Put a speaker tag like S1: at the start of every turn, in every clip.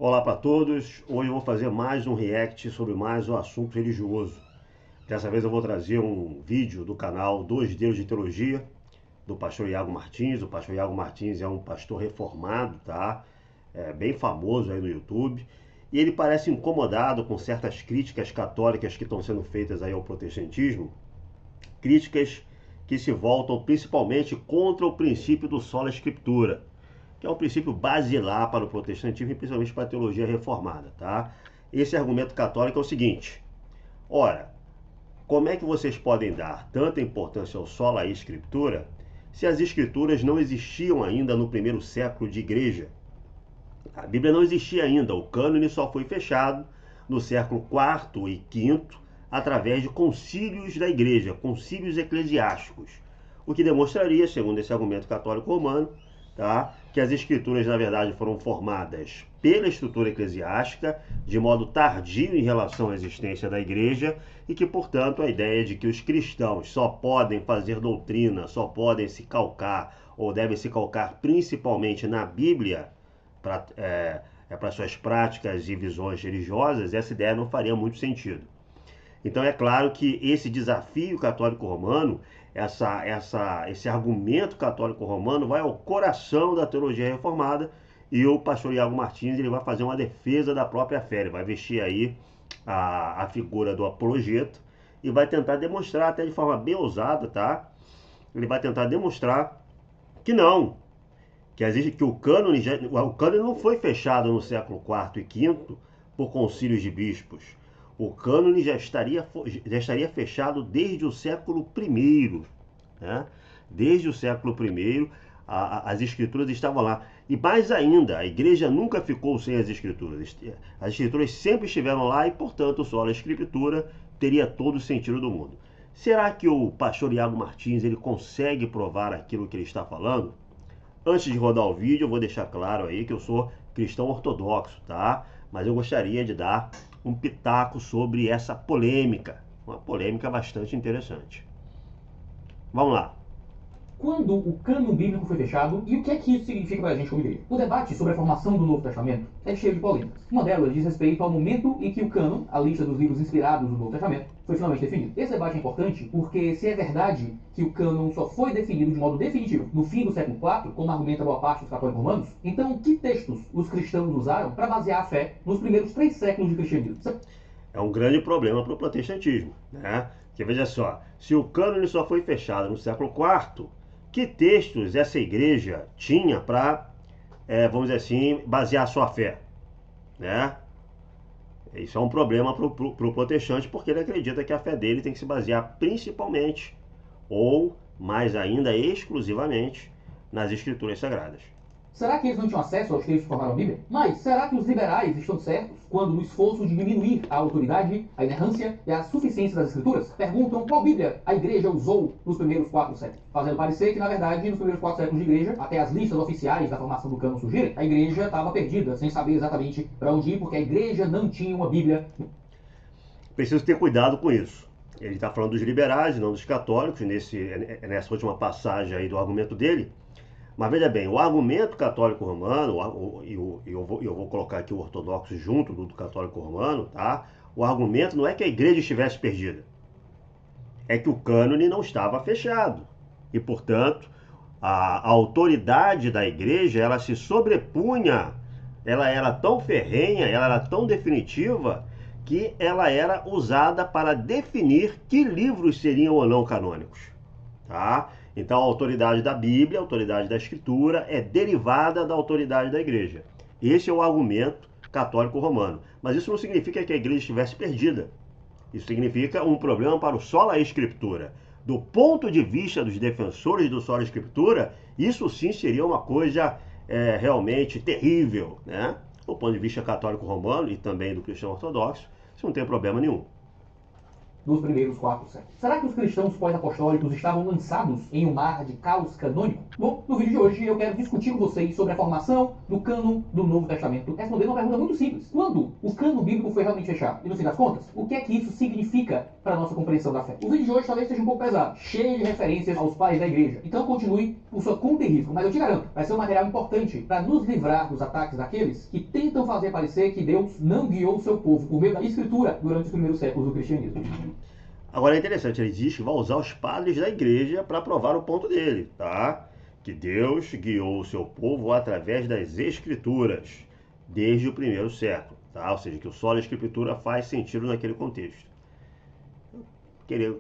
S1: Olá para todos, hoje eu vou fazer mais um react sobre mais um assunto religioso. Dessa vez eu vou trazer um vídeo do canal Dois Deus de Teologia, do pastor Iago Martins. O pastor Iago Martins é um pastor reformado, tá? Bem famoso aí no YouTube. E ele parece incomodado com certas críticas católicas que estão sendo feitas aí ao protestantismo. Críticas que se voltam principalmente contra o princípio do sola scriptura, que é um princípio basilar para o protestantismo e principalmente para a teologia reformada, tá? Esse argumento católico é o seguinte: ora, como é que vocês podem dar tanta importância ao sola escritura se as escrituras não existiam ainda no primeiro século de igreja? A Bíblia não existia ainda, o cânone só foi fechado no século IV e V através de concílios da igreja, concílios eclesiásticos, o que demonstraria, segundo esse argumento católico romano, tá, que as escrituras na verdade foram formadas pela estrutura eclesiástica de modo tardio em relação à existência da igreja e que, portanto, a ideia de que os cristãos só podem fazer doutrina, só podem se calcar ou devem se calcar principalmente na Bíblia para suas práticas e visões religiosas, essa ideia não faria muito sentido. Então é claro que esse desafio católico romano, esse argumento católico romano vai ao coração da teologia reformada, e o pastor Iago Martins ele vai fazer uma defesa da própria fé. Ele vai vestir aí a figura do apologeta e vai tentar demonstrar, até de forma bem ousada, tá? Ele vai tentar demonstrar que não, que o cânone não foi fechado no século IV e V por concílios de bispos. O cânone já estaria fechado desde o século I. Né? Desde o século I, as escrituras estavam lá. E mais ainda, a igreja nunca ficou sem as escrituras. As escrituras sempre estiveram lá e, portanto, só a escritura teria todo o sentido do mundo. Será que o pastor Iago Martins ele consegue provar aquilo que ele está falando? Antes de rodar o vídeo, eu vou deixar claro aí que eu sou cristão ortodoxo, tá? Mas eu gostaria de dar um pitaco sobre essa polêmica, uma polêmica bastante interessante. Vamos lá.
S2: Quando o cânon bíblico foi fechado e o que é que isso significa para a gente como igreja? O debate sobre a formação do Novo Testamento é cheio de polêmicas. Uma delas diz respeito ao momento em que o cânon, a lista dos livros inspirados no Novo Testamento, foi finalmente definido. Esse debate é importante porque se é verdade que o cânon só foi definido de modo definitivo no fim do século IV, como argumenta boa parte dos católicos romanos, então que textos os cristãos usaram para basear a fé nos primeiros 3 séculos de cristianismo?
S1: É um grande problema para o protestantismo, né? Porque veja só, se o cânone só foi fechado no século IV, que textos essa igreja tinha para, vamos dizer assim, basear a sua fé, né? Isso é um problema para o protestante, porque ele acredita que a fé dele tem que se basear principalmente, ou mais ainda exclusivamente, nas escrituras sagradas.
S2: Será que eles não tinham acesso aos textos que formaram a Bíblia? Mas será que os liberais estão certos quando, no esforço de diminuir a autoridade, a inerrância e a suficiência das escrituras, perguntam qual Bíblia a igreja usou nos primeiros 4 séculos? Fazendo parecer que, na verdade, nos primeiros 4 séculos de igreja, até as listas oficiais da formação do cânon surgirem, a igreja estava perdida, sem saber exatamente para onde ir, porque a igreja não tinha uma Bíblia.
S1: Preciso ter cuidado com isso. Ele está falando dos liberais e não dos católicos, nessa última passagem aí do argumento dele. Mas veja bem, o argumento católico romano, e eu vou colocar aqui o ortodoxo junto do católico romano, tá? O argumento não é que a igreja estivesse perdida, é que o cânone não estava fechado. E, portanto, a autoridade da igreja, ela se sobrepunha, ela era tão ferrenha, ela era tão definitiva, que ela era usada para definir que livros seriam ou não canônicos. Tá? Então a autoridade da Bíblia, a autoridade da Escritura é derivada da autoridade da igreja. Esse é o argumento católico romano. Mas isso não significa que a igreja estivesse perdida. Isso significa um problema para o sola escritura. Do ponto de vista dos defensores do sola escritura, isso sim seria uma coisa realmente terrível, né? Do ponto de vista católico romano e também do cristão ortodoxo, isso não tem problema nenhum.
S2: dos primeiros 4 séculos. Será que os cristãos pós-apostólicos estavam lançados em um mar de caos canônico? Bom, no vídeo de hoje eu quero discutir com vocês sobre a formação do cânon do Novo Testamento, respondendo uma pergunta muito simples. Quando o cânon bíblico foi realmente fechado? E no fim das contas, o que é que isso significa para a nossa compreensão da fé? O vídeo de hoje talvez seja um pouco pesado, cheio de referências aos pais da igreja. Então continue por sua conta e risco, mas eu te garanto, vai ser um material importante para nos livrar dos ataques daqueles que tentam fazer parecer que Deus não guiou o seu povo por meio da escritura durante os primeiros séculos do cristianismo.
S1: Agora é interessante, ele diz que vai usar os padres da igreja para provar o ponto dele, tá? Que Deus guiou o seu povo através das escrituras, desde o primeiro século, tá? Ou seja, que o solo da escritura faz sentido naquele contexto.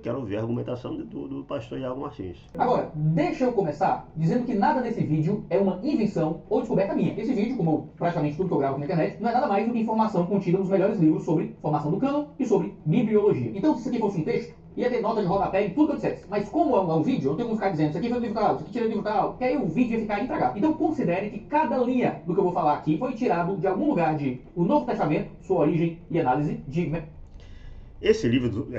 S1: Quero ver a argumentação do pastor Iago Martins.
S2: Agora, deixa eu começar dizendo que nada desse vídeo é uma invenção ou descoberta minha. Esse vídeo, como praticamente tudo que eu gravo na internet, não é nada mais do que informação contida nos melhores livros sobre formação do cânon e sobre bibliologia. Então, se isso aqui fosse um texto, ia ter nota de rodapé em tudo que eu dissesse. Mas como é um vídeo, eu não tenho como ficar dizendo isso aqui foi do livro tal, isso aqui tirei do livro tal, que aí o vídeo ia ficar intragável. Então considere que cada linha do que eu vou falar aqui foi tirado de algum lugar de O Novo Testamento, sua origem e análise de...
S1: Esse livro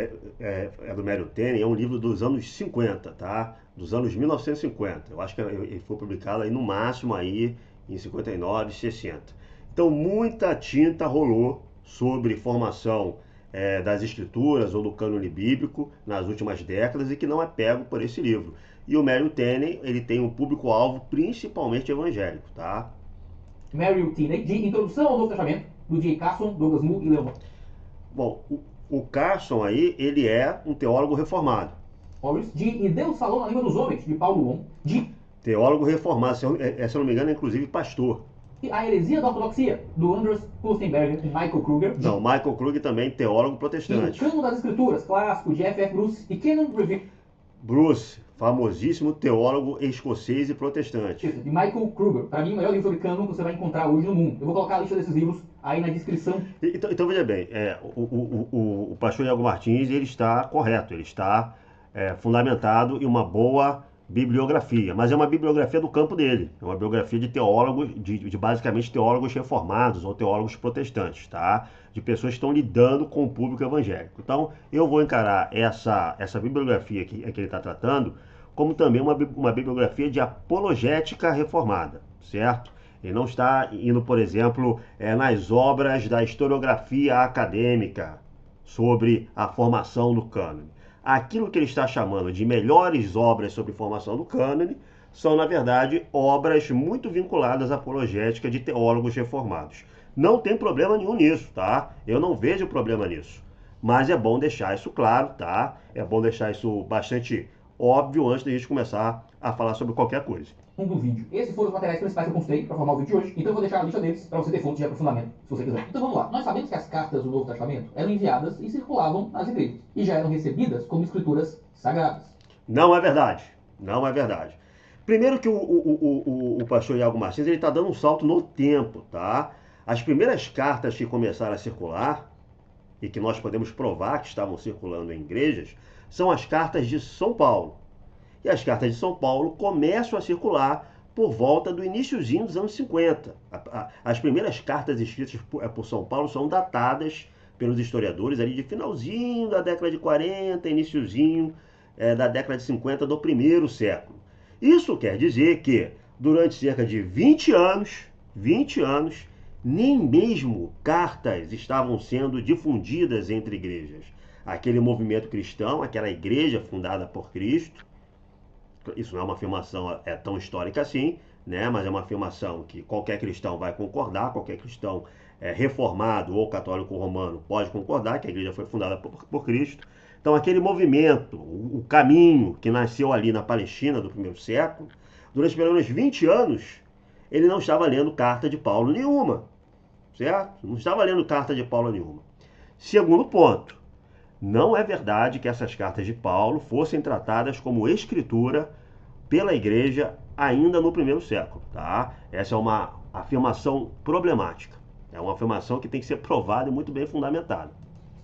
S1: é do Mary Tenney, é um livro dos anos 50, tá? Dos anos 1950. Eu acho que ele foi publicado aí no máximo aí em 59, 60. Então muita tinta rolou sobre formação das escrituras ou do cânone bíblico nas últimas décadas e que não é pego por esse livro. E o Mary Tenney, ele tem um público-alvo principalmente evangélico, tá?
S2: Mary Tenney, de Introdução ao Novo Testamento, do J. Carson, Douglas Moo e Leon.
S1: Bom, o Carson aí, ele é um teólogo reformado.
S2: E Deus falou na língua dos homens, de Paulo Wong.
S1: Teólogo reformado, se eu não me engano, é inclusive pastor.
S2: E A Heresia da Ortodoxia, do Andreas Kustenberger e Michael Kruger.
S1: Não, Michael Kruger também, teólogo protestante.
S2: E o Cânon das Escrituras, clássico, de F.F. Bruce e Canon Review.
S1: Bruce, famosíssimo teólogo escocês e protestante.
S2: Isso, de Michael Kruger. Para mim, o melhor livro sobre cânon que você vai encontrar hoje no mundo. Eu vou colocar a lista desses livros aí na descrição.
S1: Então veja bem, o pastor Iago Martins, ele está correto, ele está fundamentado em uma boa bibliografia, mas é uma bibliografia do campo dele, é uma bibliografia de teólogos, de basicamente teólogos reformados ou teólogos protestantes, tá? De pessoas que estão lidando com o público evangélico. Então, eu vou encarar essa bibliografia que ele está tratando como também uma bibliografia de apologética reformada, certo? Ele não está indo, por exemplo, nas obras da historiografia acadêmica sobre a formação do cânone. Aquilo que ele está chamando de melhores obras sobre formação do cânone são, na verdade, obras muito vinculadas à apologética de teólogos reformados. Não tem problema nenhum nisso, tá? Eu não vejo problema nisso. Mas é bom deixar isso claro, tá? É bom deixar isso bastante óbvio antes de a gente começar a falar sobre qualquer coisa.
S2: Do vídeo. Esses foram os materiais principais que eu consultei para formar o vídeo de hoje, então eu vou deixar a lista deles para você ter fontes de aprofundamento, se você quiser. Então vamos lá. Nós sabemos que as cartas do Novo Testamento eram enviadas e circulavam nas igrejas, e já eram recebidas como escrituras sagradas.
S1: Não é verdade. Não é verdade. Primeiro que o pastor Iago Martins, ele está dando um salto no tempo, tá? As primeiras cartas que começaram a circular, e que nós podemos provar que estavam circulando em igrejas, são as cartas de São Paulo. E as cartas de São Paulo começam a circular por volta do iniciozinho dos anos 50. As primeiras cartas escritas por São Paulo são datadas pelos historiadores ali de finalzinho da década de 40, iniciozinho da década de 50 do primeiro século. Isso quer dizer que durante cerca de 20 anos, nem mesmo cartas estavam sendo difundidas entre igrejas. Aquele movimento cristão, aquela igreja fundada por Cristo, isso não é uma afirmação tão histórica assim, né? Mas é uma afirmação que qualquer cristão vai concordar, qualquer cristão reformado ou católico romano pode concordar que a igreja foi fundada por Cristo. Então aquele movimento, o caminho que nasceu ali na Palestina do primeiro século, durante pelo menos 20 anos, ele não estava lendo carta de Paulo nenhuma, certo? Não estava lendo carta de Paulo nenhuma. Segundo ponto, não é verdade que essas cartas de Paulo fossem tratadas como escritura pela igreja ainda no primeiro século, tá? Essa é uma afirmação problemática. É uma afirmação que tem que ser provada e muito bem fundamentada.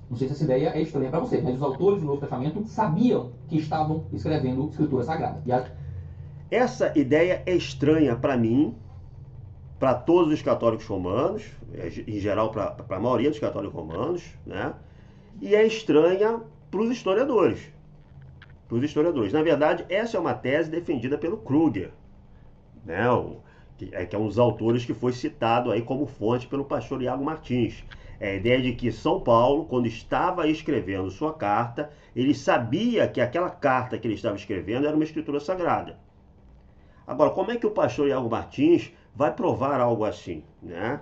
S2: Não sei se essa ideia é estranha para você, mas os autores do Novo Testamento sabiam que estavam escrevendo escritura sagrada.
S1: Essa ideia é estranha para mim, para todos os católicos romanos, em geral para a maioria dos católicos romanos, né? E é estranha para os historiadores. Na verdade, essa é uma tese defendida pelo Kruger, né? Que é um dos autores que foi citado aí como fonte pelo pastor Iago Martins. É a ideia de que São Paulo, quando estava escrevendo sua carta, ele sabia que aquela carta que ele estava escrevendo era uma escritura sagrada. Agora, como é que o pastor Iago Martins vai provar algo assim, né?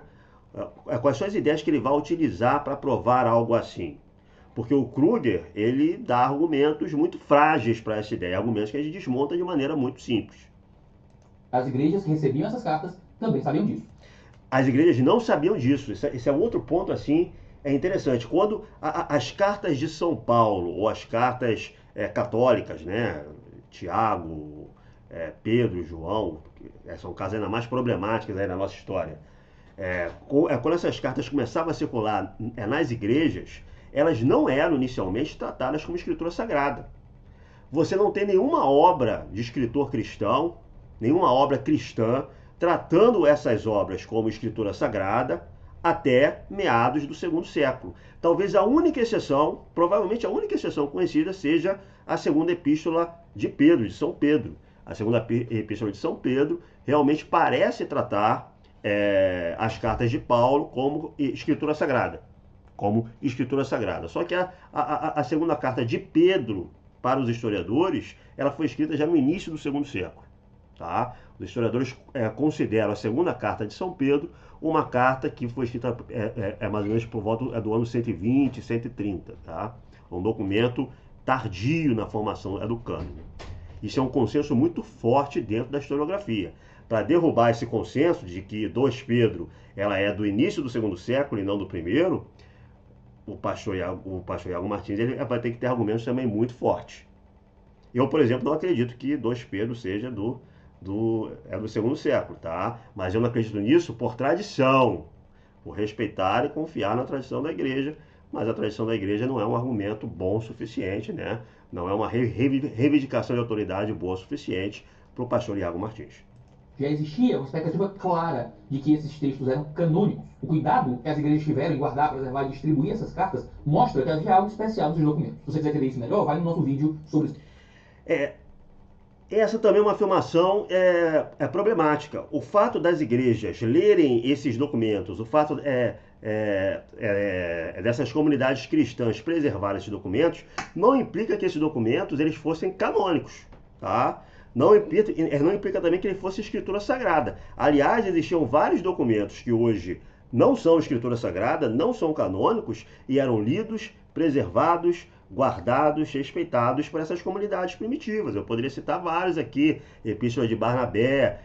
S1: Quais são as ideias que ele vai utilizar para provar algo assim? Porque o Kruger, ele dá argumentos muito frágeis para essa ideia, argumentos que a gente desmonta de maneira muito simples.
S2: As igrejas que recebiam essas cartas também sabiam disso.
S1: As igrejas não sabiam disso. Esse é outro ponto, assim, é interessante. Quando as cartas de São Paulo, ou as cartas católicas, né, Tiago, Pedro, João, são casos ainda mais problemáticos aí na nossa história. Quando essas cartas começavam a circular nas igrejas, elas não eram inicialmente tratadas como escritura sagrada. Você não tem nenhuma obra de escritor cristão, nenhuma obra cristã, tratando essas obras como escritura sagrada até meados do segundo século. Talvez a única exceção, provavelmente a única exceção conhecida, seja a segunda epístola de Pedro, de São Pedro. A segunda epístola de São Pedro realmente parece tratar as cartas de Paulo como escritura sagrada. Só que a segunda carta de Pedro, para os historiadores, ela foi escrita já no início do segundo século. Tá? Os historiadores consideram a segunda carta de São Pedro uma carta que foi escrita mais ou menos por volta do ano 120, 130. Tá? Um documento tardio na formação do cânone. Isso é um consenso muito forte dentro da historiografia. Para derrubar esse consenso de que 2 Pedro ela é do início do segundo século e não do primeiro, o pastor Iago Martins ele vai ter que ter argumentos também muito fortes. Eu, por exemplo, não acredito que 2 Pedro seja do segundo século, tá? Mas eu não acredito nisso por tradição, por respeitar e confiar na tradição da igreja, mas a tradição da igreja não é um argumento bom o suficiente, né? Não é uma reivindicação de autoridade boa o suficiente para o pastor Iago Martins.
S2: Já existia uma expectativa clara de que esses textos eram canônicos. O cuidado que as igrejas tiveram em guardar, preservar e distribuir essas cartas mostra que havia algo especial nesses documentos. Se você quiser entender isso melhor, vai no nosso vídeo sobre isso.
S1: Essa também é uma afirmação problemática. O fato das igrejas lerem esses documentos, o fato dessas comunidades cristãs preservarem esses documentos, não implica que esses documentos eles fossem canônicos, tá? Não implica também que ele fosse escritura sagrada. Aliás, existiam vários documentos que hoje não são escritura sagrada, não são canônicos e eram lidos, preservados, guardados, respeitados por essas comunidades primitivas. Eu poderia citar vários aqui: Epístola de Barnabé,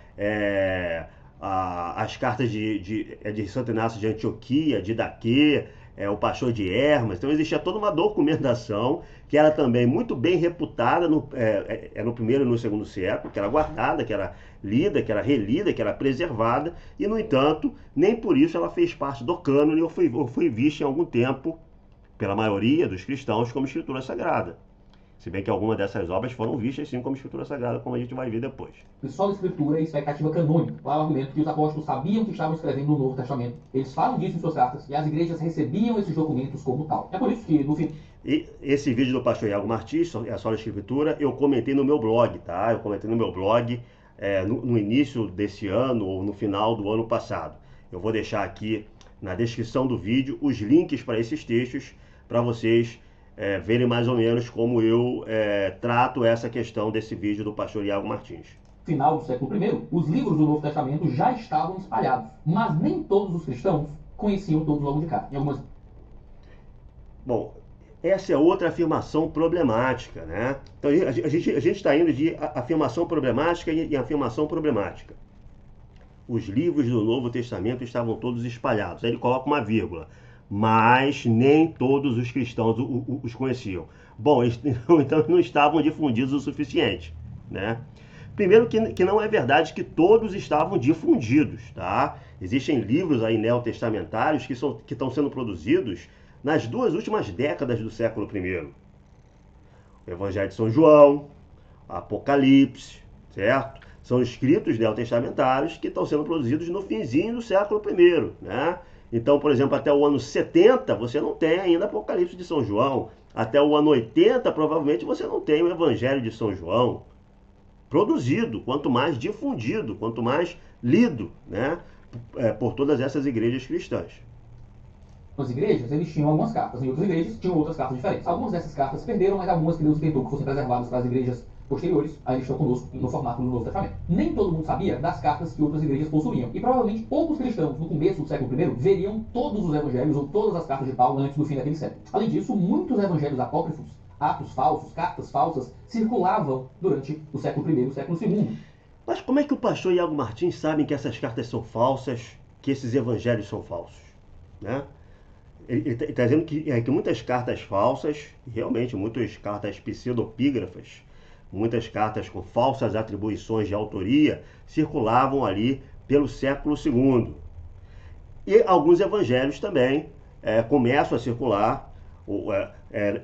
S1: as cartas de Santo Inácio de Antioquia, de Daquê, o pastor de Hermas. Então existia toda uma documentação que era também muito bem reputada no primeiro e no segundo século, que era guardada, que era lida, que era relida, que era preservada, e no entanto, nem por isso ela fez parte do cânone ou foi vista em algum tempo pela maioria dos cristãos como escritura sagrada. Se bem que algumas dessas obras foram vistas sim como escritura sagrada, como a gente vai ver depois.
S2: Só da escritura e expectativa canônica. Qual é o argumento que os apóstolos sabiam que estavam escrevendo no Novo Testamento? Eles falam disso em suas cartas e as igrejas recebiam esses documentos como tal. É por isso que, no fim...
S1: E esse vídeo do pastor Iago Martins, a Sola Escritura, eu comentei no meu blog, tá? Eu comentei no meu blog no início desse ano ou no final do ano passado. Eu vou deixar aqui na descrição do vídeo os links para esses textos para vocês verem mais ou menos como eu trato essa questão desse vídeo do pastor Iago Martins.
S2: Final do século I, os livros do Novo Testamento já estavam espalhados, mas nem todos os cristãos conheciam todos logo de cara.
S1: Bom, essa é outra afirmação problemática, né? Então a gente está indo de afirmação problemática em afirmação problemática. Os livros do Novo Testamento estavam todos espalhados. Aí ele coloca uma vírgula. Mas nem todos os cristãos os conheciam. Bom, então não estavam difundidos o suficiente, né? Primeiro que não é verdade que todos estavam difundidos, tá? Existem livros aí neotestamentários que estão sendo produzidos nas 2 últimas décadas do século I. O Evangelho de São João, Apocalipse, certo? São escritos neotestamentários que estão sendo produzidos no finzinho do século I, né? Então, por exemplo, até o ano 70, você não tem ainda Apocalipse de São João. até o ano 80, provavelmente você não tem o Evangelho de São João produzido, quanto mais difundido, quanto mais lido, né, por todas essas igrejas cristãs.
S2: Nas igrejas, eles tinham algumas cartas, em outras igrejas tinham outras cartas diferentes. Algumas dessas cartas se perderam, mas algumas que Deus tentou que fossem preservadas para as igrejas posteriores, ainda estão conosco no formato do Novo Testamento. Nem todo mundo sabia das cartas que outras igrejas possuíam, e provavelmente poucos cristãos no começo do século I veriam todos os evangelhos ou todas as cartas de Paulo antes do fim daquele século. Além disso, muitos evangelhos apócrifos, atos falsos, cartas falsas, circulavam durante o século I e o século II.
S1: Mas como é que o pastor Iago Martins sabe que essas cartas são falsas, que esses evangelhos são falsos? Né? Ele está dizendo que muitas cartas falsas, realmente muitas cartas pseudopígrafas, muitas cartas com falsas atribuições de autoria, circulavam ali pelo século II. E alguns evangelhos também começam a circular.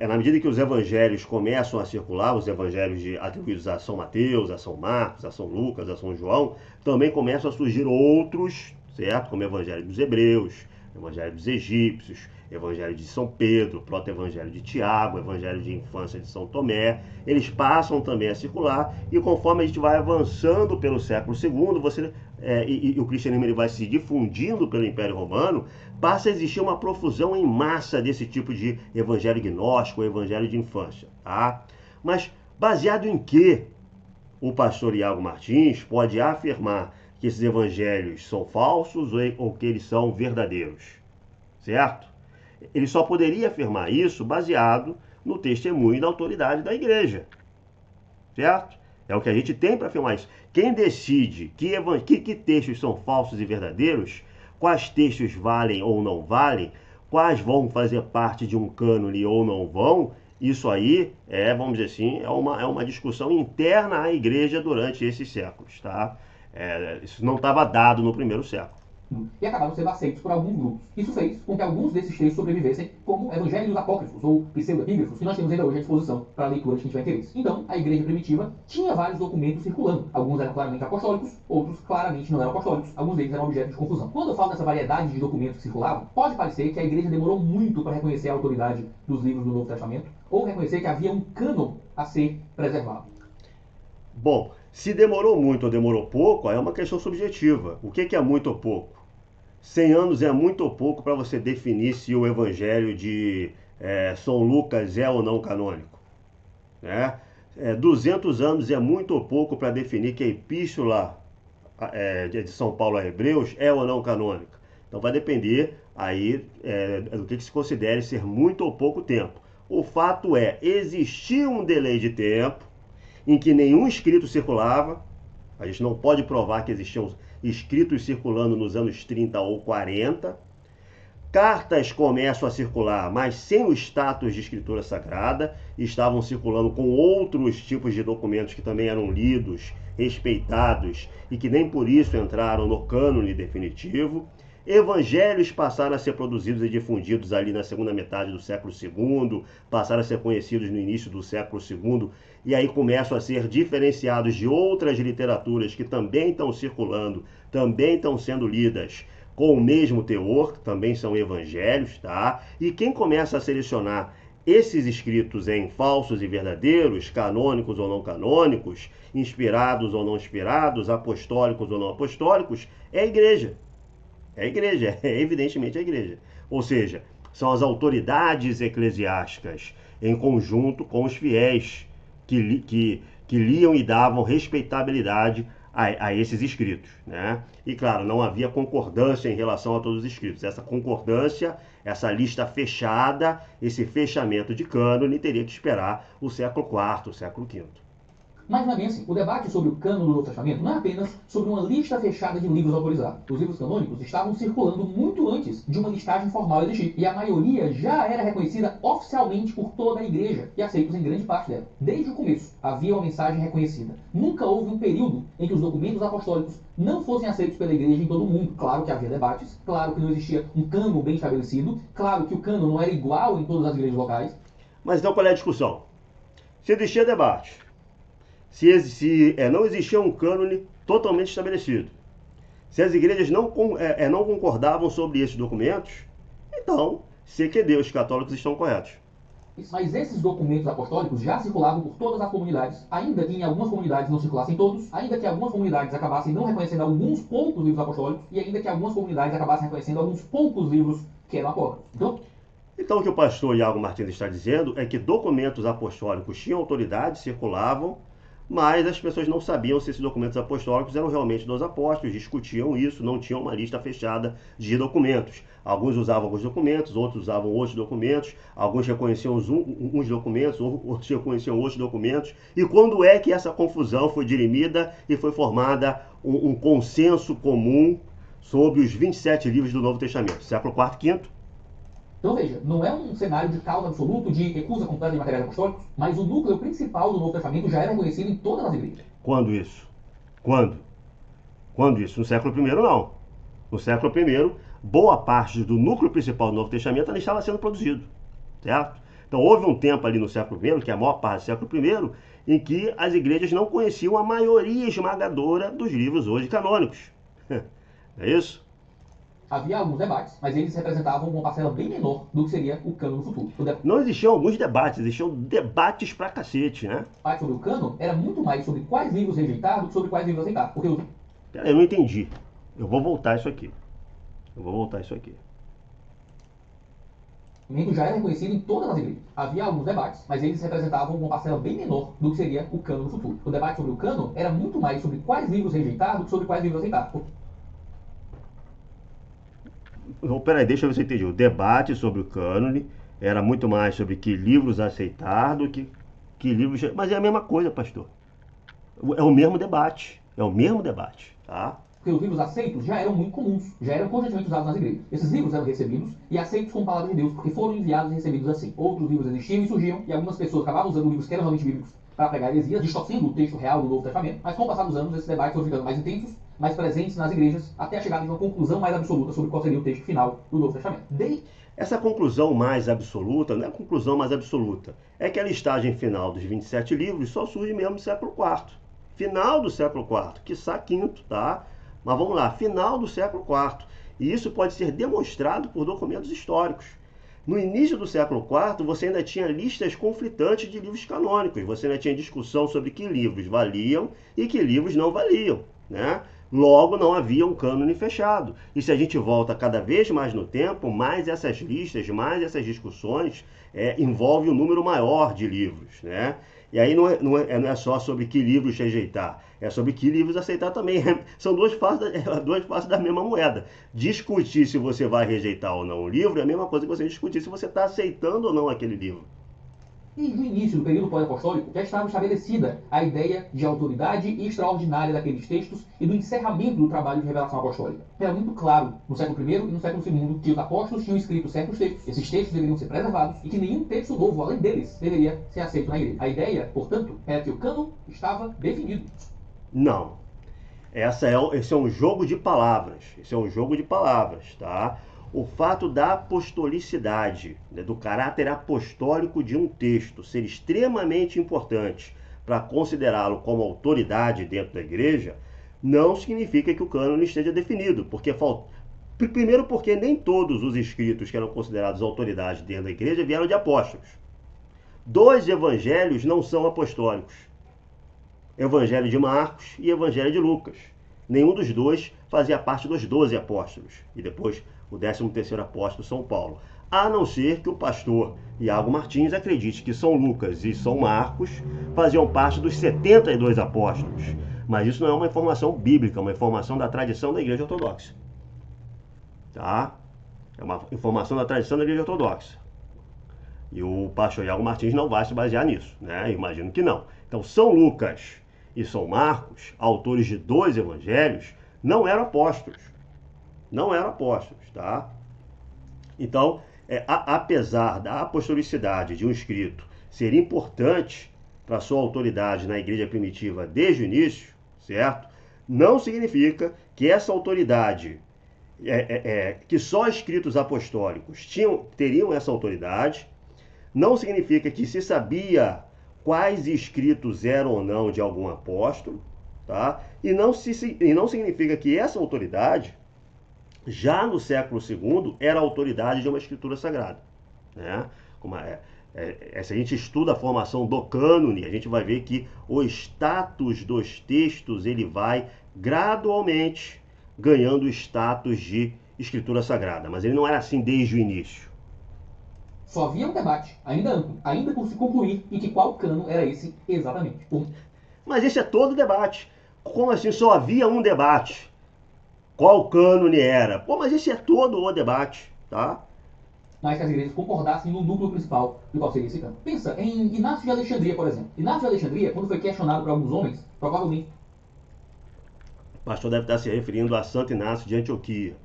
S1: Na medida que os evangelhos começam a circular, os evangelhos atribuídos a São Mateus, a São Marcos, a São Lucas, a São João, também começam a surgir outros, certo? Como o evangelho dos Hebreus, Evangelho dos Egípcios, Evangelho de São Pedro, Proto-Evangelho de Tiago, Evangelho de Infância de São Tomé. Eles passam também a circular, e conforme a gente vai avançando pelo século II, e o cristianismo ele vai se difundindo pelo Império Romano, passa a existir uma profusão em massa desse tipo de evangelho gnóstico, evangelho de infância. Tá? Mas baseado em que o pastor Iago Martins pode afirmar que esses evangelhos são falsos ou que eles são verdadeiros, certo? Ele só poderia afirmar isso baseado no testemunho da autoridade da igreja, certo? É o que a gente tem para afirmar isso. Quem decide que textos são falsos e verdadeiros, quais textos valem ou não valem, quais vão fazer parte de um cânone ou não vão, isso aí vamos dizer assim, é uma discussão interna à igreja durante esses séculos, tá? Isso não estava dado no primeiro século.
S2: E acabaram sendo aceitos por alguns grupos. Isso fez com que alguns desses textos sobrevivessem como evangelhos apócrifos ou pseudoepígrafos, que nós temos ainda hoje à disposição para a leitura de quem tiver interesse. Então, a igreja primitiva tinha vários documentos circulando. Alguns eram claramente apostólicos, outros claramente não eram apostólicos. Alguns deles eram objeto de confusão. Quando eu falo dessa variedade de documentos que circulavam, pode parecer que a igreja demorou muito para reconhecer a autoridade dos livros do Novo Testamento, ou reconhecer que havia um cânon a ser preservado.
S1: Bom, se demorou muito ou demorou pouco, aí é uma questão subjetiva. O que é muito ou pouco? 100 anos é muito ou pouco para você definir se o evangelho de São Lucas é ou não canônico. Né? 200 anos é muito ou pouco para definir que a epístola de São Paulo a Hebreus é ou não canônica. Então vai depender aí do que se considere ser muito ou pouco tempo. O fato existia um delay de tempo em que nenhum escrito circulava. A gente não pode provar que existiam escritos circulando nos anos 30 ou 40. Cartas começam a circular, mas sem o status de escritura sagrada. Estavam circulando com outros tipos de documentos que também eram lidos, respeitados e que nem por isso entraram no cânone definitivo. Evangelhos passaram a ser produzidos e difundidos ali na segunda metade do século II, passaram a ser conhecidos no início do século II, e aí começam a ser diferenciados de outras literaturas que também estão circulando, também estão sendo lidas com o mesmo teor, que também são evangelhos, tá? E quem começa a selecionar esses escritos em falsos e verdadeiros, canônicos ou não canônicos, inspirados ou não inspirados, apostólicos ou não apostólicos, é a igreja. Evidentemente a igreja. Ou seja, são as autoridades eclesiásticas em conjunto com os fiéis que liam e davam respeitabilidade a esses escritos, né? E claro, não havia concordância em relação a todos os escritos. Essa concordância, essa lista fechada, esse fechamento de cânone teria que esperar o século IV, o século V.
S2: Mas não é bem assim. O debate sobre o cânon do Novo Testamento não é apenas sobre uma lista fechada de livros autorizados. Os livros canônicos estavam circulando muito antes de uma listagem formal existir, e a maioria já era reconhecida oficialmente por toda a igreja e aceitos em grande parte dela. Desde o começo, havia uma mensagem reconhecida. Nunca houve um período em que os documentos apostólicos não fossem aceitos pela igreja em todo o mundo. Claro que havia debates, claro que não existia um cânon bem estabelecido, claro que o cânon não era igual em todas as igrejas locais.
S1: Mas então qual é a discussão? Se existia debate, se não existia um cânone totalmente estabelecido, se as igrejas não concordavam sobre esses documentos, então CQD, os católicos estão corretos.
S2: Mas esses documentos apostólicos já circulavam por todas as comunidades, ainda que em algumas comunidades não circulassem todos, ainda que algumas comunidades acabassem não reconhecendo alguns poucos livros apostólicos, e ainda que algumas comunidades acabassem reconhecendo alguns poucos livros que eram apócrifos.
S1: Então o que o pastor Iago Martins está dizendo é que documentos apostólicos tinham autoridade, circulavam, mas as pessoas não sabiam se esses documentos apostólicos eram realmente dos apóstolos, discutiam isso, não tinham uma lista fechada de documentos. Alguns usavam alguns documentos, outros usavam outros documentos, alguns reconheciam uns documentos, outros reconheciam outros documentos. E quando é que essa confusão foi dirimida e foi formada um consenso comum sobre os 27 livros do Novo Testamento? Século IV, V?
S2: Então veja, não é um cenário de caos absoluto, de recusa completa de materiais apostólicos, mas o núcleo principal do Novo Testamento já era reconhecido em todas as igrejas.
S1: Quando isso? Quando isso? No século I não. No século I, boa parte do núcleo principal do Novo Testamento ainda estava sendo produzido, certo? Então houve um tempo ali no século I, que é a maior parte do século I, em que as igrejas não conheciam a maioria esmagadora dos livros hoje canônicos. É isso?
S2: Havia alguns debates, mas eles representavam uma parcela bem menor do que seria o cânon no futuro.
S1: Não existiam alguns debates, existiam debates pra cacete, né?
S2: O debate sobre o cânon era muito mais sobre quais livros rejeitar do que sobre quais livros aceitar. Porque
S1: eu não entendi. Eu vou voltar isso aqui. O
S2: documento já era reconhecido em todas as igrejas. Havia alguns debates, mas eles representavam uma parcela bem menor do que seria o cânon no futuro. O debate sobre o cânon era muito mais sobre quais livros rejeitar do que sobre quais livros aceitar.
S1: Peraí, deixa eu ver se eu entendi. O debate sobre o cânone era muito mais sobre que livros aceitar do que livros... Mas é a mesma coisa, pastor. É o mesmo debate. Tá?
S2: Porque os livros aceitos já eram muito comuns, já eram constantemente usados nas igrejas. Esses livros eram recebidos e aceitos como palavra de Deus, porque foram enviados e recebidos assim. Outros livros existiam e surgiam, e algumas pessoas acabavam usando livros que eram realmente bíblicos para pregar heresias, distorcendo o texto real do Novo Testamento. Mas com o passar dos anos, esses debates foram ficando mais intensos, mais presentes nas igrejas, até a chegada de uma conclusão mais absoluta sobre qual seria o texto final do Novo Testamento.
S1: Essa conclusão mais absoluta não é a conclusão mais absoluta. É que a listagem final dos 27 livros só surge mesmo no século IV. Final do século IV, quiçá V, tá? Mas vamos lá, final do século IV. E isso pode ser demonstrado por documentos históricos. No início do século IV, você ainda tinha listas conflitantes de livros canônicos. Você ainda tinha discussão sobre que livros valiam e que livros não valiam, né? Logo, não havia um cânone fechado. E se a gente volta cada vez mais no tempo, mais essas listas, mais essas discussões envolvem um número maior de livros, né? E aí não é só sobre que livros rejeitar, é sobre que livros aceitar também. São duas faces da mesma moeda. Discutir se você vai rejeitar ou não o livro é a mesma coisa que você discutir se você está aceitando ou não aquele livro.
S2: E no início do período pós-apostólico já estava estabelecida a ideia de autoridade extraordinária daqueles textos e do encerramento do trabalho de revelação apostólica. Era muito claro no século I e no século II que os apóstolos tinham escrito certos textos. Esses textos deveriam ser preservados e que nenhum texto novo, além deles, deveria ser aceito na igreja. A ideia, portanto, era que o cânon estava definido.
S1: Não. Esse é um jogo de palavras. Tá? O fato da apostolicidade, né, do caráter apostólico de um texto ser extremamente importante para considerá-lo como autoridade dentro da igreja, não significa que o cânone esteja definido. Primeiro porque nem todos os escritos que eram considerados autoridade dentro da igreja vieram de apóstolos. 2 evangelhos não são apostólicos. Evangelho de Marcos e Evangelho de Lucas. Nenhum dos dois fazia parte dos 12 apóstolos. E depois o 13º apóstolo, São Paulo. A não ser que o pastor Iago Martins acredite que São Lucas e São Marcos faziam parte dos 72 apóstolos. Mas isso não é uma informação bíblica, é uma informação da tradição da Igreja Ortodoxa. Tá? É uma informação da tradição da Igreja Ortodoxa. E o pastor Iago Martins não vai se basear nisso, né? Eu imagino que não. Então, São Lucas e São Marcos, autores de 2 evangelhos, não eram apóstolos. Tá? Então, apesar da apostolicidade de um escrito ser importante para sua autoridade na igreja primitiva desde o início, certo? Não significa que essa autoridade, que só escritos apostólicos teriam essa autoridade, não significa que se sabia quais escritos eram ou não de algum apóstolo, tá? E não significa que essa autoridade, já no século II, era a autoridade de uma escritura sagrada, né? Se a gente estuda a formação do cânone, a gente vai ver que o status dos textos ele vai gradualmente ganhando o status de escritura sagrada, mas ele não era assim desde o início.
S2: Só havia um debate, ainda amplo, ainda por se concluir, e que qual cânon era esse exatamente.
S1: Mas esse é todo o debate. Como assim só havia um debate? Qual cânone era? Pô, mas esse é todo o debate, tá?
S2: Mas que as igrejas concordassem no núcleo principal do qual seria esse cânon. Pensa em Inácio de Alexandria, por exemplo. Inácio de Alexandria, quando foi questionado por alguns homens, provavelmente...
S1: O pastor deve estar se referindo a Santo Inácio de Antioquia.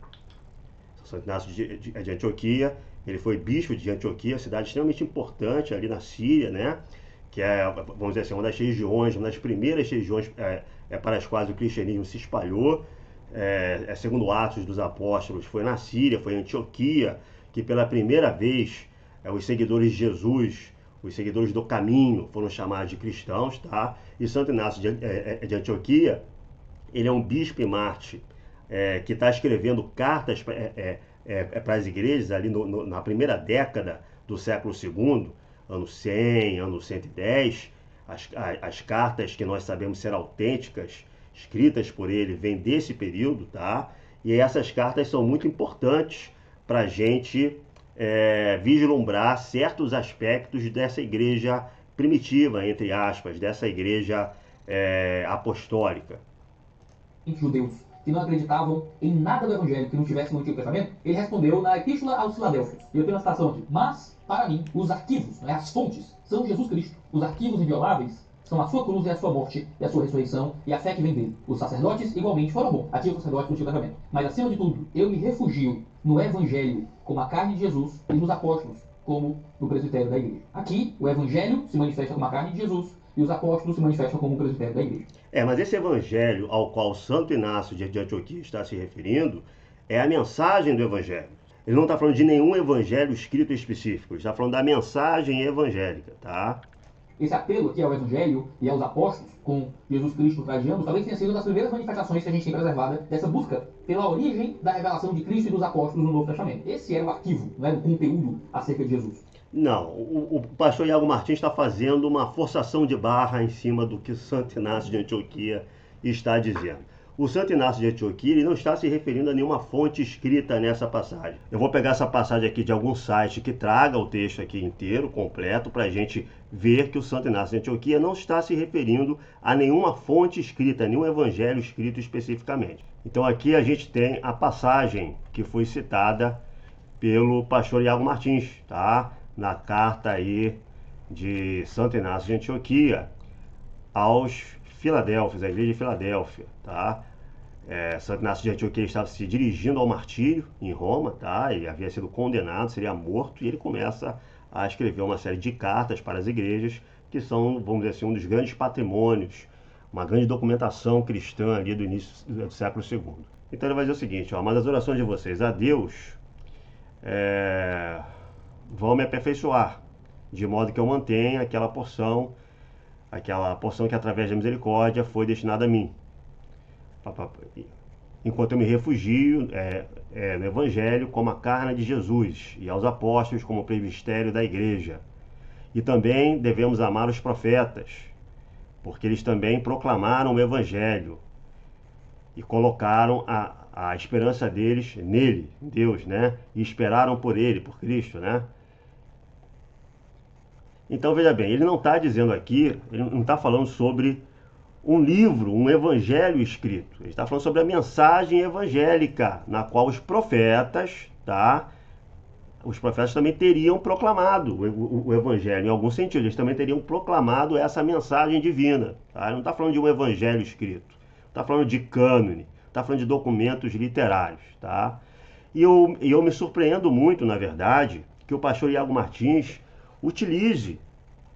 S1: Santo Inácio de Antioquia, ele foi bispo de Antioquia, cidade extremamente importante ali na Síria, né? Que é, vamos dizer assim, uma das regiões, uma das primeiras regiões para as quais o cristianismo se espalhou. Segundo Atos dos Apóstolos, foi na Síria, foi em Antioquia, que pela primeira vez os seguidores de Jesus, os seguidores do caminho, foram chamados de cristãos, tá? E Santo Inácio de Antioquia, ele é um bispo e mártir que está escrevendo cartas para as igrejas ali na primeira década do século II, ano 100, ano 110. As cartas que nós sabemos ser autênticas, escritas por ele, vêm desse período, tá? E essas cartas são muito importantes para a gente vislumbrar certos aspectos dessa igreja primitiva, entre aspas, dessa igreja apostólica.
S2: Judeus que não acreditavam em nada do evangelho que não tivesse no Antigo Testamento, ele respondeu na Epístola aos Filadélfios. E eu tenho uma citação aqui. Mas, para mim, os arquivos, né, as fontes, são Jesus Cristo. Os arquivos invioláveis são a sua cruz e a sua morte, e a sua ressurreição, e a fé que vem dele. Os sacerdotes, igualmente, foram bons. Aqui os sacerdotes do Antigo Testamento. Mas, acima de tudo, eu me refugio no evangelho, como a carne de Jesus, e nos apóstolos, como no presbitério da igreja. Aqui, o evangelho se manifesta como a carne de Jesus, e os apóstolos se manifestam como o presbitério da igreja.
S1: Mas esse evangelho ao qual Santo Inácio de Antioquia está se referindo é a mensagem do evangelho. Ele não está falando de nenhum evangelho escrito específico, ele está falando da mensagem evangélica, tá?
S2: Esse apelo aqui ao evangelho e aos apóstolos, com Jesus Cristo trajeando, talvez tenha sido uma das primeiras manifestações que a gente tem preservada dessa busca pela origem da revelação de Cristo e dos apóstolos no Novo Testamento. Esse era o arquivo, não era o conteúdo acerca de Jesus.
S1: Não, o pastor Iago Martins está fazendo uma forçação de barra em cima do que Santo Inácio de Antioquia está dizendo. O Santo Inácio de Antioquia ele não está se referindo a nenhuma fonte escrita nessa passagem. Eu vou pegar essa passagem aqui de algum site que traga o texto aqui inteiro, completo, para a gente ver que o Santo Inácio de Antioquia não está se referindo a nenhuma fonte escrita, nenhum evangelho escrito especificamente. Então aqui a gente tem a passagem que foi citada pelo pastor Iago Martins, tá? Na carta aí de Santo Inácio de Antioquia aos Filadélfios, a igreja de Filadélfia, tá? Santo Inácio de Antioquia estava se dirigindo ao martírio em Roma, tá? Ele havia sido condenado, seria morto, e ele começa a escrever uma série de cartas para as igrejas, que são, vamos dizer assim, um dos grandes patrimônios, uma grande documentação cristã ali do início do século II. Então ele vai dizer o seguinte, ó, mas as orações de vocês a Deus vão me aperfeiçoar, de modo que eu mantenha aquela porção que através da misericórdia foi destinada a mim. Enquanto eu me refugio no Evangelho como a carne de Jesus e aos apóstolos como o presbitério da igreja. E também devemos amar os profetas, porque eles também proclamaram o Evangelho e colocaram a esperança deles nele, em Deus, né? E esperaram por ele, por Cristo, né? Então, veja bem, ele não está dizendo aqui, ele não está falando sobre um livro, um evangelho escrito. Ele está falando sobre a mensagem evangélica, na qual os profetas, tá? Os profetas também teriam proclamado o evangelho, em algum sentido. Eles também teriam proclamado essa mensagem divina, tá? Ele não está falando de um evangelho escrito. Está falando de cânone, está falando de documentos literários, tá? E eu me surpreendo muito, na verdade, que o pastor Iago Martins utilize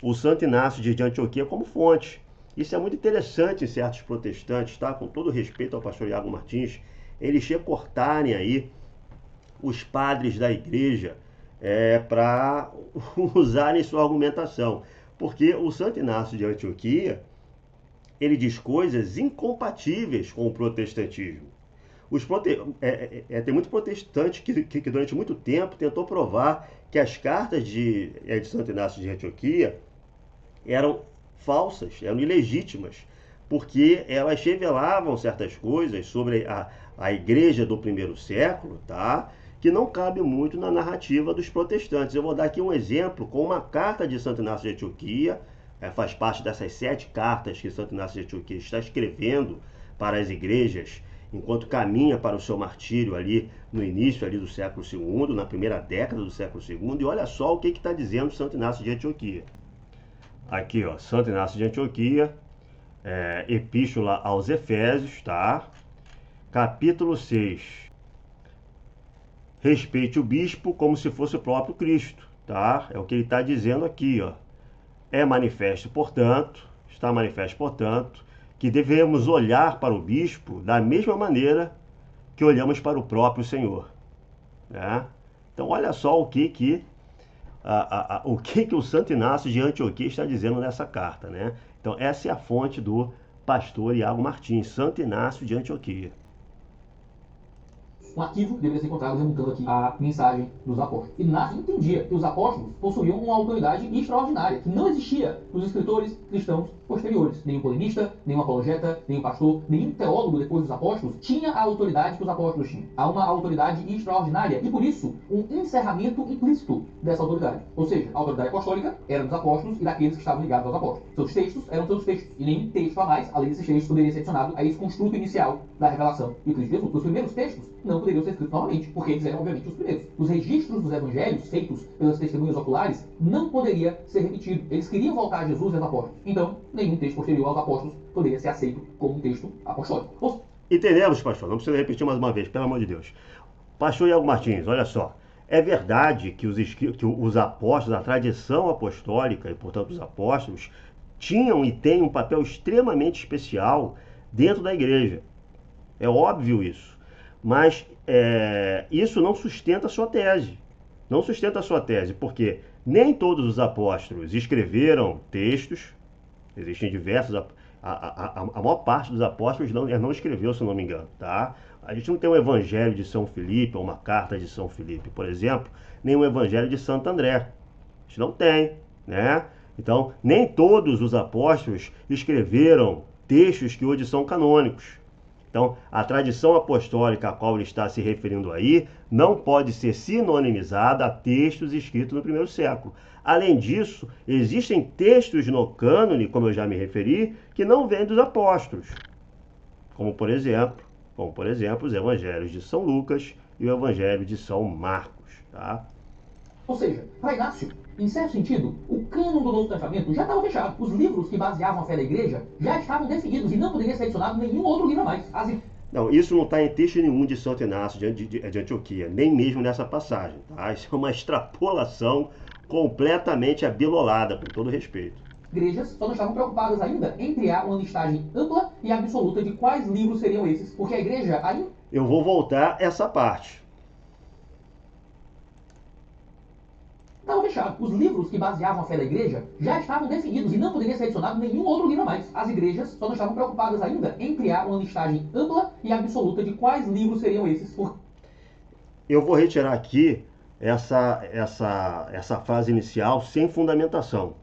S1: o Santo Inácio de Antioquia como fonte. Isso é muito interessante em certos protestantes, tá? Com todo respeito ao pastor Iago Martins, eles recortarem aí os padres da igreja para usarem sua argumentação. Porque o Santo Inácio de Antioquia, ele diz coisas incompatíveis com o protestantismo. Tem muito protestante que durante muito tempo tentou provar que as cartas de Santo Inácio de Antioquia eram falsas, eram ilegítimas, porque elas revelavam certas coisas sobre a igreja do primeiro século, tá? Que não cabe muito na narrativa dos protestantes. Eu vou dar aqui um exemplo com uma carta de Santo Inácio de Antioquia, faz parte dessas 7 cartas que Santo Inácio de Antioquia está escrevendo para as igrejas, enquanto caminha para o seu martírio ali no início ali do século II, na primeira década do século II, e olha só o que está dizendo Santo Inácio de Antioquia. Aqui, ó, Santo Inácio de Antioquia, Epístola aos Efésios, tá? Capítulo 6. Respeite o bispo como se fosse o próprio Cristo, tá? É o que ele está dizendo aqui, ó. Está manifesto, portanto, que devemos olhar para o bispo da mesma maneira que olhamos para o próprio Senhor, né? Então, olha só o que o Santo Inácio de Antioquia está dizendo nessa carta, né? Então, essa é a fonte do pastor Iago Martins, Santo Inácio de Antioquia.
S2: Um arquivo deveria ser encontrado remontando aqui a mensagem dos apóstolos. Inácio entendia que os apóstolos possuíam uma autoridade extraordinária, que não existia nos escritores cristãos posteriores. Nenhum polemista, nenhum apologeta, nenhum pastor, nenhum teólogo depois dos apóstolos tinha a autoridade que os apóstolos tinham. Há uma autoridade extraordinária e, por isso, um encerramento implícito dessa autoridade. Ou seja, a autoridade apostólica era dos apóstolos e daqueles que estavam ligados aos apóstolos. Seus textos eram seus textos, e nenhum texto a mais, além desses textos, poderia ser adicionado a esse construto inicial da revelação de Cristo Jesus. Os primeiros textos não poderiam ser escritos novamente, porque eles eram, obviamente, os primeiros. Os registros dos evangelhos, feitos pelas testemunhas oculares, não poderia ser repetido. Eles queriam voltar a Jesus e aos apóstolos. Então, nenhum texto posterior aos apóstolos poderia ser aceito como um texto apostólico.
S1: Entendemos, pastor? Não precisa repetir mais uma vez, pelo amor de Deus. Pastor Iago Martins, olha só. É verdade que os apóstolos, a tradição apostólica e, portanto, os apóstolos, tinham e têm um papel extremamente especial dentro da igreja. É óbvio isso. Mas isso não sustenta a sua tese. Não sustenta a sua tese, porque nem todos os apóstolos escreveram textos. Existem diversos... A maior parte dos apóstolos não escreveu, se não me engano, tá? A gente não tem um evangelho de São Filipe ou uma carta de São Filipe, por exemplo, nem um evangelho de Santo André. A gente não tem, né? Então, nem todos os apóstolos escreveram textos que hoje são canônicos. Então, a tradição apostólica a qual ele está se referindo aí não pode ser sinonimizada a textos escritos no primeiro século. Além disso, existem textos no cânone, como eu já me referi, que não vêm dos apóstolos, como por exemplo, os evangelhos de São Lucas e o evangelho de São Marcos, tá?
S2: Ou seja, para Inácio, em certo sentido, o cânon do Novo Testamento já estava fechado. Os livros que baseavam a fé da igreja já estavam definidos e não poderia ser adicionado nenhum outro livro a mais.
S1: Não, isso não está em texto nenhum de Santo Inácio de Antioquia, nem mesmo nessa passagem, tá? Isso é uma extrapolação completamente abilolada, com todo respeito.
S2: Igrejas só não estavam preocupadas ainda em criar uma listagem ampla e absoluta de quais livros seriam esses, porque a igreja ainda...
S1: Eu vou voltar essa parte.
S2: Estava fechado. Os livros que baseavam a fé da igreja já estavam definidos e não poderia ser adicionado nenhum outro livro a mais. As igrejas só não estavam preocupadas ainda em criar uma listagem ampla e absoluta de quais livros seriam esses.
S1: Eu vou retirar aqui essa frase inicial sem fundamentação.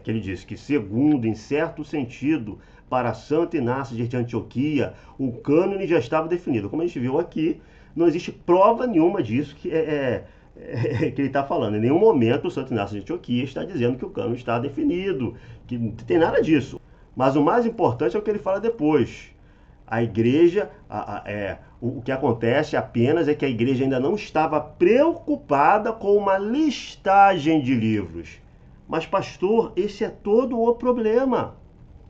S1: Que ele diz que, segundo, em certo sentido, para Santo Inácio de Antioquia, o cânone já estava definido. Como a gente viu aqui, não existe prova nenhuma disso que ele está falando. Em nenhum momento o Santo Inácio de Antioquia está dizendo que o cânone está definido, que não tem nada disso. Mas o mais importante é o que ele fala depois. A igreja, o que acontece apenas é que a igreja ainda não estava preocupada com uma listagem de livros. Mas, pastor, esse é todo o problema.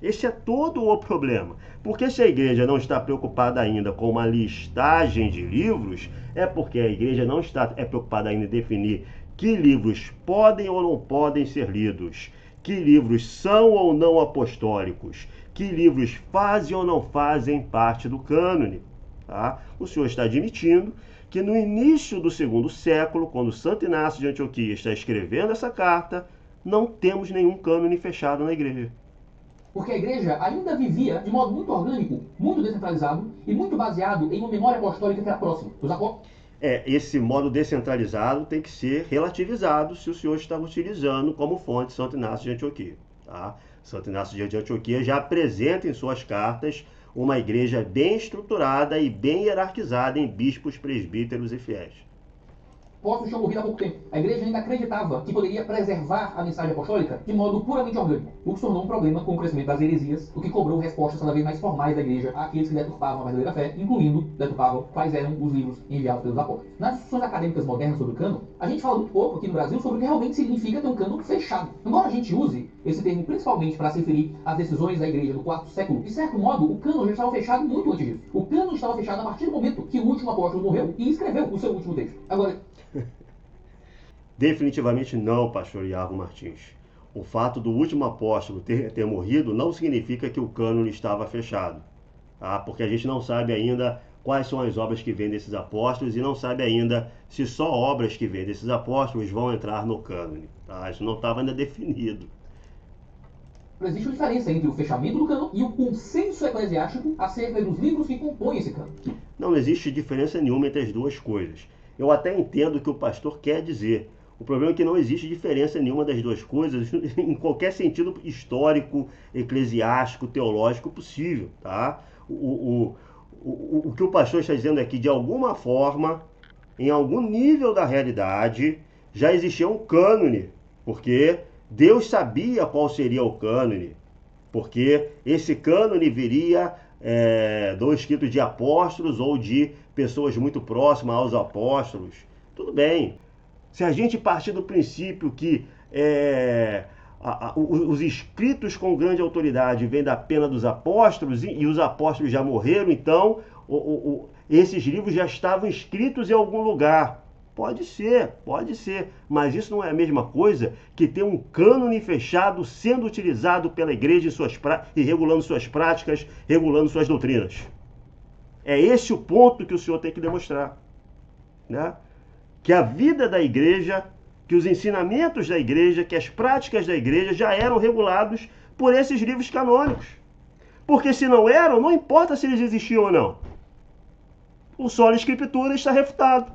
S1: Esse é todo o problema. Porque se a igreja não está preocupada ainda com uma listagem de livros, é porque a igreja não está preocupada ainda em definir que livros podem ou não podem ser lidos, que livros são ou não apostólicos, que livros fazem ou não fazem parte do cânone. Tá? O senhor está admitindo que no início do segundo século, quando Santo Inácio de Antioquia está escrevendo essa carta, não temos nenhum cânone fechado na igreja.
S2: porque a igreja ainda vivia de modo muito orgânico, muito descentralizado e muito baseado em uma memória apostólica que era próxima dos apóstolos.
S1: Esse modo descentralizado tem que ser relativizado se o senhor estava utilizando como fonte Santo Inácio de Antioquia. Tá? Santo Inácio de Antioquia já apresenta em suas cartas uma igreja bem estruturada e bem hierarquizada em bispos, presbíteros e fiéis.
S2: Apóstolos tinham morrido há pouco tempo. A igreja ainda acreditava que poderia preservar a mensagem apostólica de modo puramente orgânico, o que se tornou um problema com o crescimento das heresias, o que cobrou respostas cada vez mais formais da igreja àqueles que deturpavam a verdadeira fé, incluindo deturpavam quais eram os livros enviados pelos apóstolos. Nas discussões acadêmicas modernas sobre o cânon, a gente fala muito pouco aqui no Brasil sobre o que realmente significa ter um cânon fechado. Embora a gente use esse termo principalmente para se referir às decisões da igreja do quarto século, de certo modo, o cânon já estava fechado muito antes disso. O cânon estava fechado a partir do momento que o último apóstolo morreu e escreveu o seu último texto. Agora,
S1: definitivamente não, pastor Iago Martins. O fato do último apóstolo ter morrido não significa que o cânone estava fechado. Tá? Porque a gente não sabe ainda quais são as obras que vêm desses apóstolos e não sabe ainda se só obras que vêm desses apóstolos vão entrar no cânone. Tá? Isso não estava ainda definido.
S2: Existe uma diferença entre o fechamento do cânon e o consenso eclesiástico acerca dos livros que compõem esse cânon.
S1: Não existe diferença nenhuma entre as duas coisas. Eu até entendo o que o pastor quer dizer. O problema é que não existe diferença nenhuma das duas coisas em qualquer sentido histórico, eclesiástico, teológico possível. Tá? O que o pastor está dizendo é que, de alguma forma, em algum nível da realidade, já existia um cânone, porque Deus sabia qual seria o cânone, porque esse cânone viria do escrito de apóstolos ou de pessoas muito próximas aos apóstolos. Tudo bem. Se a gente partir do princípio que os escritos com grande autoridade vêm da pena dos apóstolos e os apóstolos já morreram, então esses livros já estavam escritos em algum lugar. Pode ser, mas isso não é a mesma coisa que ter um cânone fechado sendo utilizado pela igreja e regulando suas práticas, regulando suas doutrinas. É esse o ponto que o senhor tem que demonstrar, né? Que a vida da igreja, que os ensinamentos da igreja, que as práticas da igreja já eram regulados por esses livros canônicos. Porque se não eram, não importa se eles existiam ou não. O sola escritura está refutado.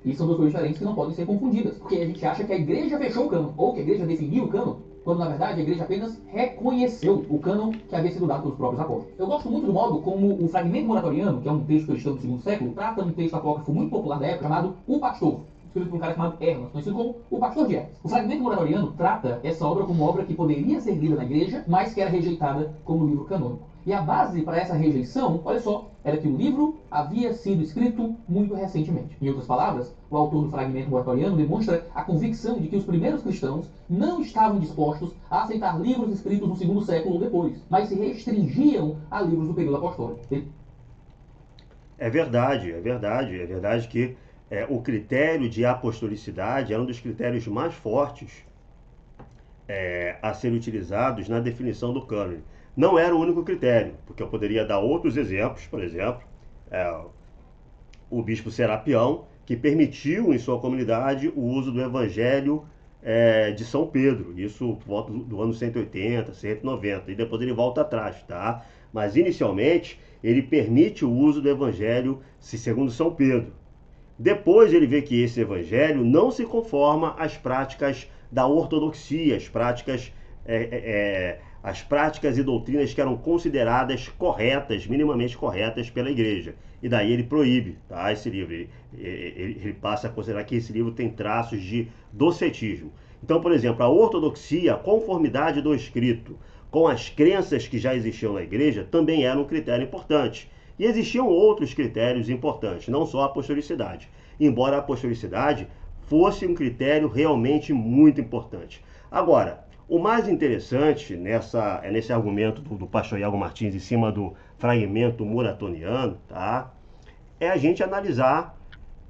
S2: E são duas coisas diferentes que não podem ser confundidas, porque a gente acha que a igreja fechou o cânon, ou que a igreja definiu o cânon, quando na verdade a igreja apenas reconheceu o cânon que havia sido dado pelos próprios apóstolos. Eu gosto muito do modo como o Fragmento Moratoriano, que é um texto cristão do segundo século, trata um texto apócrifo muito popular da época chamado O Pastor, escrito por um cara chamado Hermas, conhecido como o Pastor de Hermas. O Fragmento Moratoriano trata essa obra como uma obra que poderia ser lida na igreja, mas que era rejeitada como livro canônico. E a base para essa rejeição, olha só, era que o livro havia sido escrito muito recentemente. Em outras palavras, o autor do Fragmento Moratoriano demonstra a convicção de que os primeiros cristãos não estavam dispostos a aceitar livros escritos no segundo século ou depois, mas se restringiam a livros do período apostólico.
S1: É verdade que o critério de apostolicidade é um dos critérios mais fortes a serem utilizados na definição do cânone. Não era o único critério, porque eu poderia dar outros exemplos, por exemplo, o bispo Serapião, que permitiu em sua comunidade o uso do Evangelho de São Pedro, isso por volta do ano 180, 190, e depois ele volta atrás, tá? Mas inicialmente ele permite o uso do Evangelho segundo São Pedro. Depois ele vê que esse Evangelho não se conforma às práticas da ortodoxia, as práticas e doutrinas que eram consideradas corretas, minimamente corretas pela igreja. E daí ele proíbe, tá, esse livro. Ele passa a considerar que esse livro tem traços de docetismo. Então, por exemplo, a ortodoxia, a conformidade do escrito com as crenças que já existiam na igreja, também era um critério importante. E existiam outros critérios importantes, não só a apostolicidade. Embora a apostolicidade fosse um critério realmente muito importante. Agora, o mais interessante nesse argumento do pastor Iago Martins em cima do fragmento moratoriano, tá? É a gente analisar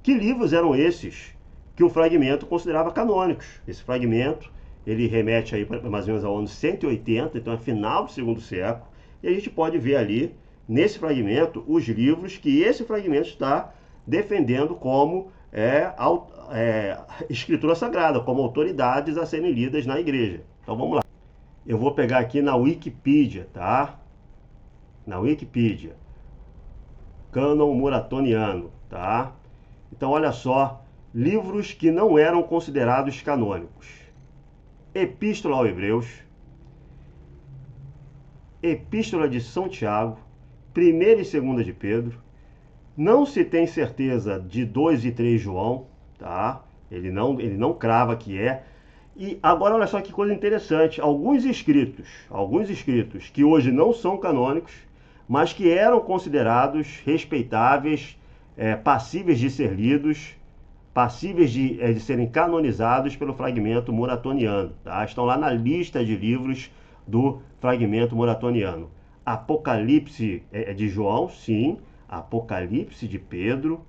S1: que livros eram esses que o fragmento considerava canônicos. Esse fragmento, ele remete aí mais ou menos ao ano 180, então é final do segundo século, e a gente pode ver ali, nesse fragmento, os livros que esse fragmento está defendendo como escritura sagrada, como autoridades a serem lidas na igreja. Então vamos lá. Eu vou pegar aqui na Wikipedia, tá? Na Wikipedia. Cânon Muratoniano, tá? Então, olha só, livros que não eram considerados canônicos. Epístola aos Hebreus, Epístola de São Tiago, 1ª e 2ª de Pedro. Não se tem certeza de 2 e 3 João, tá? Ele não crava que é. E agora olha só que coisa interessante, alguns escritos que hoje não são canônicos, mas que eram considerados respeitáveis, passíveis de ser lidos, passíveis de serem canonizados pelo fragmento muratoniano, tá? Estão lá na lista de livros do fragmento muratoniano. Apocalipse de João, sim. Apocalipse de Pedro,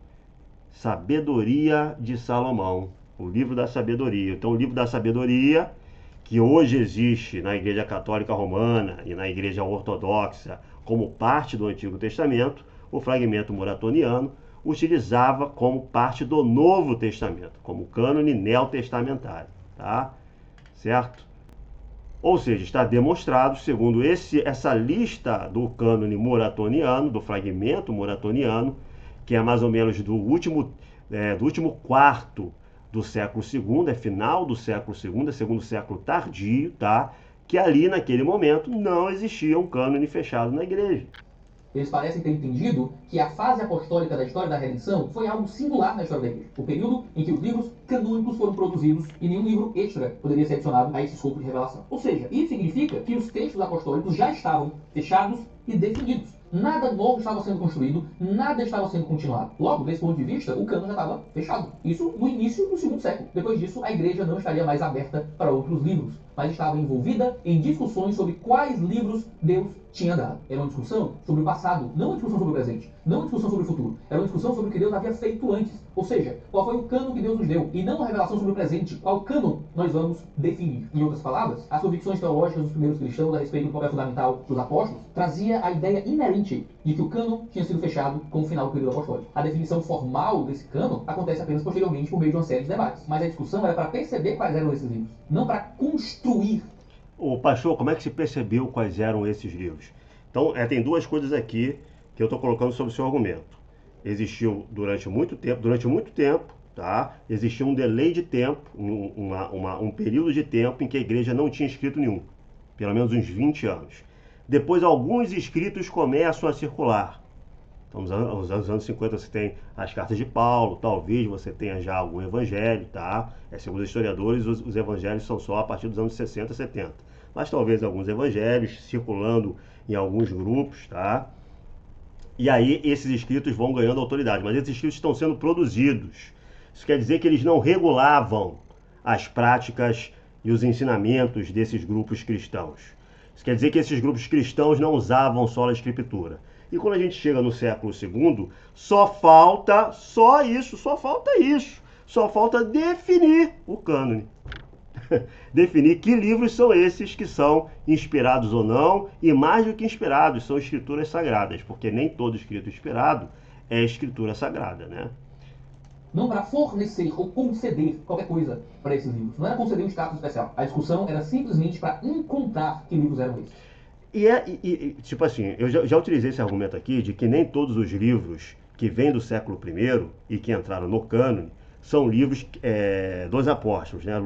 S1: Sabedoria de Salomão, o livro da sabedoria. Então, o livro da sabedoria, que hoje existe na Igreja Católica Romana e na Igreja Ortodoxa como parte do Antigo Testamento, o fragmento muratoniano utilizava como parte do Novo Testamento, como cânone neotestamentário, tá? Certo? Ou seja, está demonstrado, segundo essa lista do cânone muratoniano, do fragmento muratoniano, que é mais ou menos do último quarto do século II, é final do século II, é segundo século tardio, tá? Que ali, naquele momento, não existia um cânone fechado na igreja.
S2: Eles parecem ter entendido que a fase apostólica da história da redenção foi algo singular na história da igreja. O período em que os livros canônicos foram produzidos e nenhum livro extra poderia ser adicionado a esse escopo de revelação. Ou seja, isso significa que os textos apostólicos já estavam fechados e definidos. Nada novo estava sendo construído, nada estava sendo continuado. Logo, desse ponto de vista, o cânon já estava fechado. Isso no início do segundo século. Depois disso, a igreja não estaria mais aberta para outros livros, mas estava envolvida em discussões sobre quais livros Deus tinha dado. Era uma discussão sobre o passado, não uma discussão sobre o presente, não uma discussão sobre o futuro. Era uma discussão sobre o que Deus havia feito antes. Ou seja, qual foi o cânon que Deus nos deu, e não uma revelação sobre o presente, qual cânon nós vamos definir. Em outras palavras, as convicções teológicas dos primeiros cristãos a respeito do papel fundamental dos apóstolos trazia a ideia inerente de que o cânon tinha sido fechado com o final do período apostólico. A definição formal desse cânon acontece apenas posteriormente por meio de uma série de debates. Mas a discussão era para perceber quais eram esses livros, não para construir.
S1: Ô pastor, como é que se percebeu quais eram esses livros? Então, tem duas coisas aqui que eu estou colocando sobre o seu argumento. Existiu durante muito tempo, tá? Existia um delay de tempo, um período de tempo em que a igreja não tinha escrito nenhum, pelo menos uns 20 anos. Depois, alguns escritos começam a circular. Então, nos anos 50 você tem as cartas de Paulo, talvez você tenha já algum evangelho, tá? Segundo os historiadores, os evangelhos são só a partir dos anos 60, 70. Mas talvez alguns evangelhos circulando em alguns grupos, tá? E aí esses escritos vão ganhando autoridade, mas esses escritos estão sendo produzidos. Isso quer dizer que eles não regulavam as práticas e os ensinamentos desses grupos cristãos. Isso quer dizer que esses grupos cristãos não usavam só a escritura. E quando a gente chega no século II, só falta definir o cânone. Definir que livros são esses que são inspirados ou não, e mais do que inspirados, são escrituras sagradas, porque nem todo escrito inspirado é escritura sagrada, né?
S2: Não para fornecer ou conceder qualquer coisa para esses livros. Não era conceder um status especial. A discussão era simplesmente para encontrar que livros eram esses.
S1: Tipo assim, eu já utilizei esse argumento aqui de que nem todos os livros que vêm do século I e que entraram no cânone são livros dos apóstolos, né?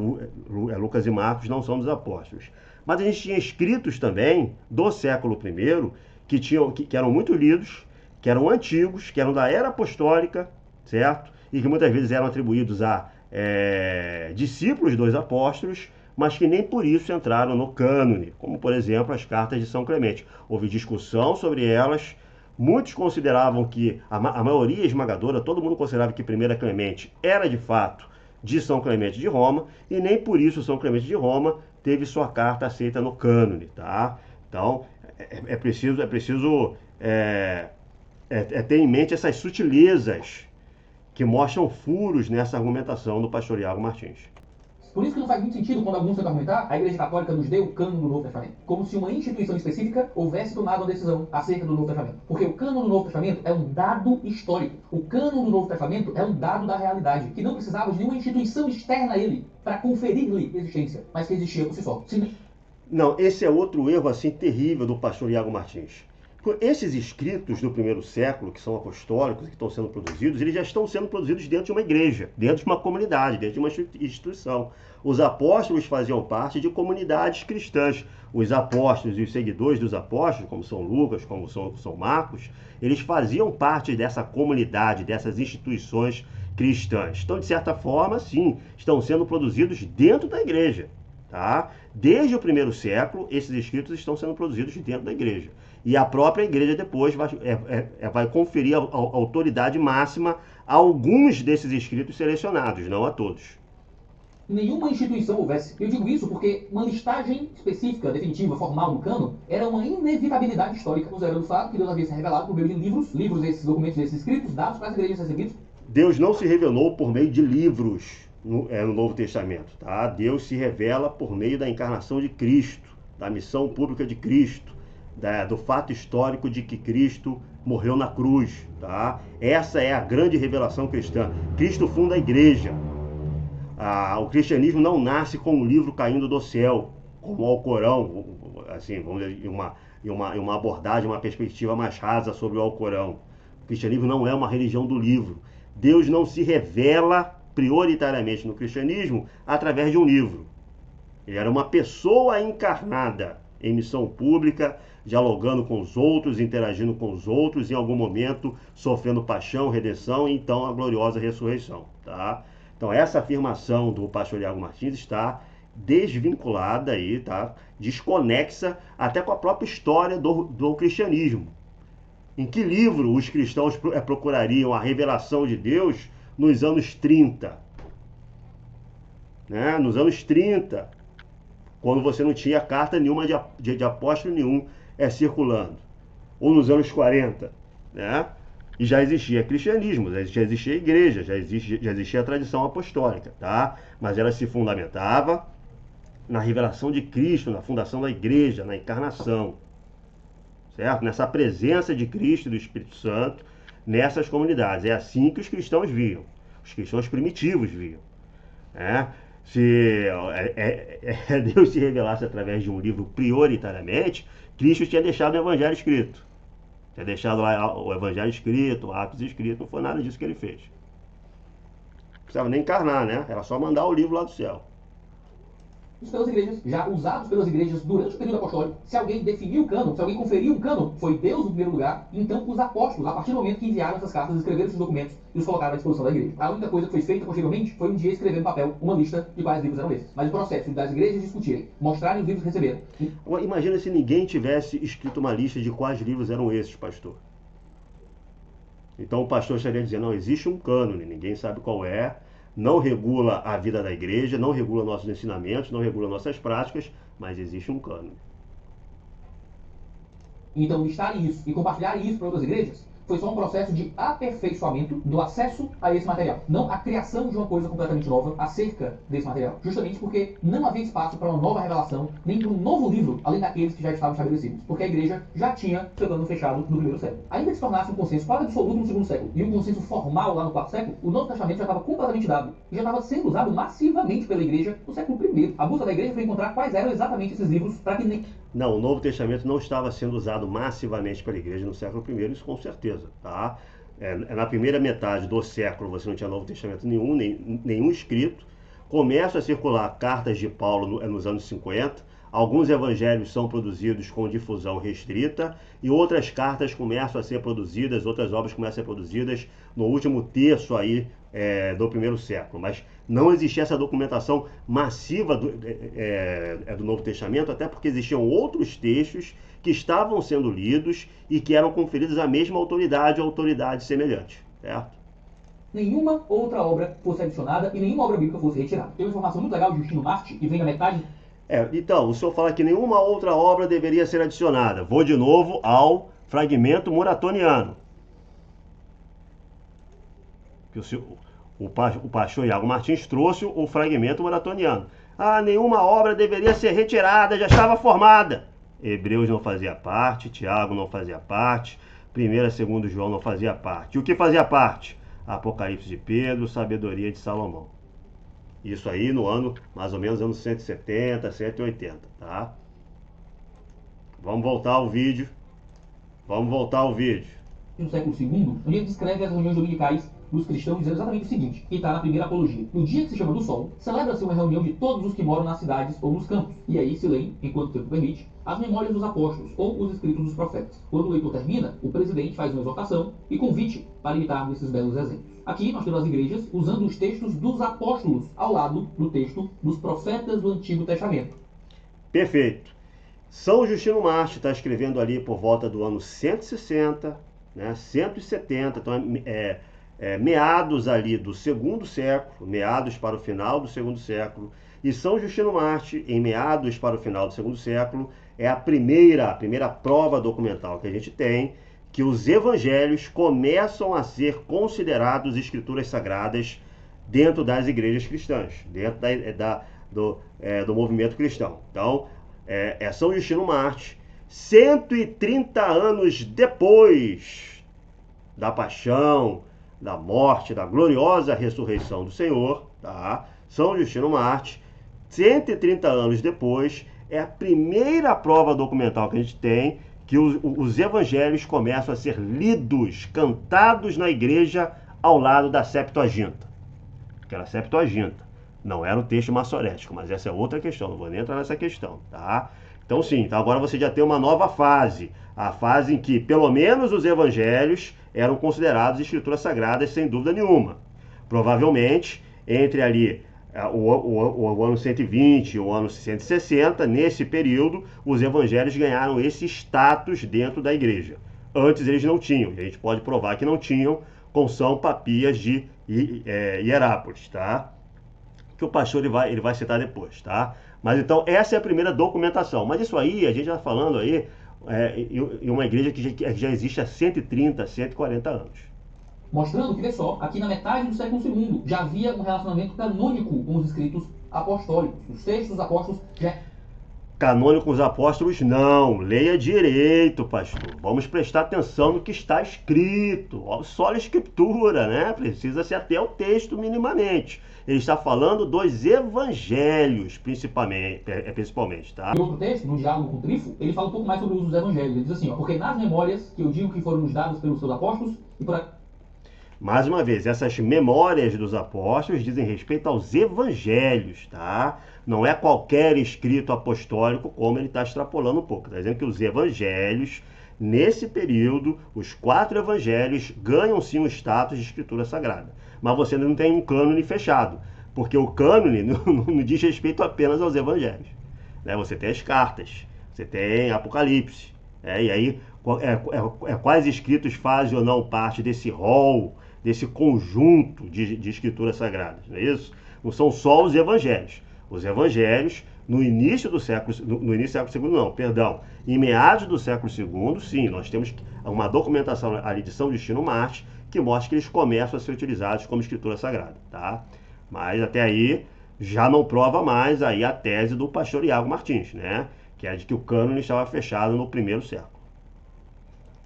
S1: Lucas e Marcos não são dos apóstolos. Mas a gente tinha escritos também do século I que eram muito lidos, que eram antigos, que eram da era apostólica, certo? E que muitas vezes eram atribuídos a discípulos dos apóstolos, mas que nem por isso entraram no cânone, como por exemplo as cartas de São Clemente. Houve discussão sobre elas. Muitos consideravam que, a maioria esmagadora, todo mundo considerava que 1 Clemente era de fato de São Clemente de Roma, e nem por isso São Clemente de Roma teve sua carta aceita no cânone, tá? Então, é preciso ter em mente essas sutilezas que mostram furos nessa argumentação do pastor Iago Martins.
S2: Por isso que não faz muito sentido quando alguns tentam argumentar a Igreja Católica nos deu o cânon do Novo Testamento. Como se uma instituição específica houvesse tomado uma decisão acerca do Novo Testamento. Porque o cânon do Novo Testamento é um dado histórico. O cânon do Novo Testamento é um dado da realidade, que não precisava de nenhuma instituição externa a ele para conferir-lhe existência, mas que existia por si só. Sim.
S1: Não, esse é outro erro assim terrível do pastor Iago Martins. Esses escritos do primeiro século, que são apostólicos, que estão sendo produzidos, eles já estão sendo produzidos dentro de uma igreja, dentro de uma comunidade, dentro de uma instituição. Os apóstolos faziam parte de comunidades cristãs. Os apóstolos e os seguidores dos apóstolos, como São Lucas, como São Marcos, eles faziam parte dessa comunidade, dessas instituições cristãs. Então, de certa forma, sim, estão sendo produzidos dentro da igreja. Tá? Desde o primeiro século, esses escritos estão sendo produzidos dentro da igreja. E a própria igreja depois vai conferir a autoridade máxima a alguns desses escritos selecionados, não a todos.
S2: Nenhuma instituição houvesse. Eu digo isso porque uma listagem específica, definitiva, formal no cano era uma inevitabilidade histórica. Nos era do fato que Deus havia se revelado por meio de livros desses documentos, desses escritos, dados para as igrejas recebidos.
S1: Deus não se revelou por meio de livros no Novo Testamento, tá? Deus se revela por meio da encarnação de Cristo, da missão pública de Cristo, do fato histórico de que Cristo morreu na cruz, tá? Essa é a grande revelação cristã. Cristo funda a igreja. O cristianismo não nasce com um livro caindo do céu, como o Alcorão, assim, vamos dizer, uma abordagem, uma perspectiva mais rasa sobre o Alcorão. O cristianismo não é uma religião do livro. Deus não se revela prioritariamente no cristianismo através de um livro. Ele era uma pessoa encarnada em missão pública, dialogando com os outros, interagindo com os outros, em algum momento sofrendo paixão, redenção e então a gloriosa ressurreição, tá? Então essa afirmação do pastor Iago Martins está desvinculada aí, tá? Desconexa até com a própria história do cristianismo. Em que livro os cristãos procurariam a revelação de Deus nos anos 30? Né? Nos anos 30, quando você não tinha carta nenhuma de apóstolo nenhum circulando. Ou nos anos 40, né? E já existia cristianismo, já existia igreja, já existia a tradição apostólica, tá? Mas ela se fundamentava na revelação de Cristo, na fundação da igreja, na encarnação, certo? Nessa presença de Cristo e do Espírito Santo nessas comunidades. É assim que os cristãos viam, os cristãos primitivos viam, né? Se Deus se revelasse através de um livro prioritariamente, Cristo tinha deixado o evangelho escrito. Tinha deixado lá o evangelho escrito, o ápice escrito, não foi nada disso que ele fez. Não precisava nem encarnar, né? Era só mandar o livro lá do céu.
S2: Pelas igrejas, já usados pelas igrejas durante o período apostólico. Se alguém definiu o cânon, se alguém conferiu um cânon, foi Deus no primeiro lugar, e então os apóstolos, a partir do momento que enviaram essas cartas, escreveram esses documentos e os colocaram à disposição da igreja. A única coisa que foi feita posteriormente foi um dia escrever no papel uma lista de quais livros eram esses. Mas o processo das igrejas discutirem, mostrarem os livros que receberam.
S1: Imagina se ninguém tivesse escrito uma lista de quais livros eram esses, pastor. Então o pastor estaria dizendo, não, existe um cânone, ninguém sabe qual é, não regula a vida da igreja, não regula nossos ensinamentos, não regula nossas práticas, mas existe um cânone.
S2: Então listarem isso e compartilharem isso para outras igrejas foi só um processo de aperfeiçoamento do acesso a esse material, não a criação de uma coisa completamente nova acerca desse material, justamente porque não havia espaço para uma nova revelação, nem para um novo livro, além daqueles que já estavam estabelecidos, porque a igreja já tinha seu plano fechado no primeiro século. Ainda que se tornasse um consenso quase absoluto no segundo século e um consenso formal lá no quarto século, o Novo Testamento já estava completamente dado e já estava sendo usado massivamente pela igreja no século I. A busca da igreja foi encontrar quais eram exatamente esses livros para que nem...
S1: Não, o Novo Testamento não estava sendo usado massivamente pela igreja no século I, isso com certeza, tá? Na primeira metade do século você não tinha Novo Testamento nenhum escrito. Começam a circular cartas de Paulo nos anos 50, alguns evangelhos são produzidos com difusão restrita e outras cartas começam a ser produzidas, outras obras começam a ser produzidas no último terço aí do primeiro século, mas não existia essa documentação massiva do Novo Testamento, até porque existiam outros textos que estavam sendo lidos e que eram conferidos à mesma autoridade ou autoridade semelhante, certo?
S2: Nenhuma outra obra fosse adicionada e nenhuma obra bíblica fosse retirada. Tem uma informação muito legal de Justino Marte, que vem da metade...
S1: Então, o senhor fala que nenhuma outra obra deveria ser adicionada. Vou de novo ao fragmento muratoniano. Que o pastor Iago Martins trouxe o fragmento muratoniano. Nenhuma obra deveria ser retirada, já estava formada. Hebreus não fazia parte, Tiago não fazia parte, 1ª e 2ª João não fazia parte. E o que fazia parte? Apocalipse de Pedro, sabedoria de Salomão. Isso aí no ano, mais ou menos, anos 170, 180, tá? Vamos voltar ao vídeo. Vamos voltar ao vídeo.
S2: No século II, onde ele descreve as reuniões dominicais dos cristãos, dizendo exatamente o seguinte, que está na primeira apologia. No dia que se chama do sol, celebra-se uma reunião de todos os que moram nas cidades ou nos campos. E aí se leem, enquanto o tempo permite, as memórias dos apóstolos ou os escritos dos profetas. Quando o leitor termina, o presidente faz uma exortação e convite para imitar esses belos exemplos. Aqui nós temos as igrejas usando os textos dos apóstolos ao lado do texto dos profetas do Antigo Testamento.
S1: Perfeito. São Justino Mártir está escrevendo ali por volta do ano 160, né, 170, então meados ali do segundo século, meados para o final do segundo século, e São Justino Mártir, em meados para o final do segundo século, é a primeira prova documental que a gente tem que os evangelhos começam a ser considerados escrituras sagradas dentro das igrejas cristãs, dentro do movimento cristão. Então, São Justino Mártir, 130 anos depois da paixão, da morte, da gloriosa ressurreição do Senhor, tá? São Justino Mártir, 130 anos depois, é a primeira prova documental que a gente tem que os evangelhos começam a ser lidos, cantados na igreja ao lado da Septuaginta. Aquela Septuaginta. Não era o texto maçorético, mas essa é outra questão, não vou nem entrar nessa questão, tá? Então sim, então agora você já tem uma nova fase, a fase em que pelo menos os evangelhos eram considerados escrituras sagradas sem dúvida nenhuma. Provavelmente, entre ali o ano 120 e o ano 160, nesse período, os evangelhos ganharam esse status dentro da igreja. Antes eles não tinham, e a gente pode provar que não tinham, com São Papias de Hierápolis, tá? Que o pastor ele vai citar depois, tá? Mas então essa é a primeira documentação. Mas isso aí, a gente está falando aí em uma igreja que já existe há 130, 140 anos.
S2: Mostrando que, vê só, aqui na metade do século II já havia um relacionamento canônico com os escritos apostólicos. Os textos dos apóstolos já...
S1: Canônico com os apóstolos, não. Leia direito, pastor. Vamos prestar atenção no que está escrito. Só a escritura, né? Precisa-se até ao texto minimamente. Ele está falando dos evangelhos, principalmente, tá?
S2: Em outro texto, no Diálogo com Trifo, ele fala um pouco mais sobre o uso dos evangelhos. Ele diz assim, ó, porque nas memórias que eu digo que foram nos dadas pelos seus apóstolos e por...
S1: Mais uma vez, essas memórias dos apóstolos dizem respeito aos evangelhos, tá? Não é qualquer escrito apostólico, como ele está extrapolando um pouco. Está dizendo que os evangelhos, nesse período, os 4 evangelhos ganham sim o status de escritura sagrada. Mas você não tem um cânone fechado, porque o cânone não diz respeito apenas aos evangelhos, né? Você tem as cartas, você tem Apocalipse, e aí quais escritos fazem ou não parte desse rol, desse conjunto de escrituras sagradas, não é isso? Não são só os evangelhos. Os evangelhos, no início do século II, não, perdão, em meados do século II, sim, nós temos uma documentação ali de São Justino Mártir que mostra que eles começam a ser utilizados como escritura sagrada, tá? Mas até aí já não prova mais aí a tese do pastor Iago Martins, né? Que é de que o cânone estava fechado no primeiro século.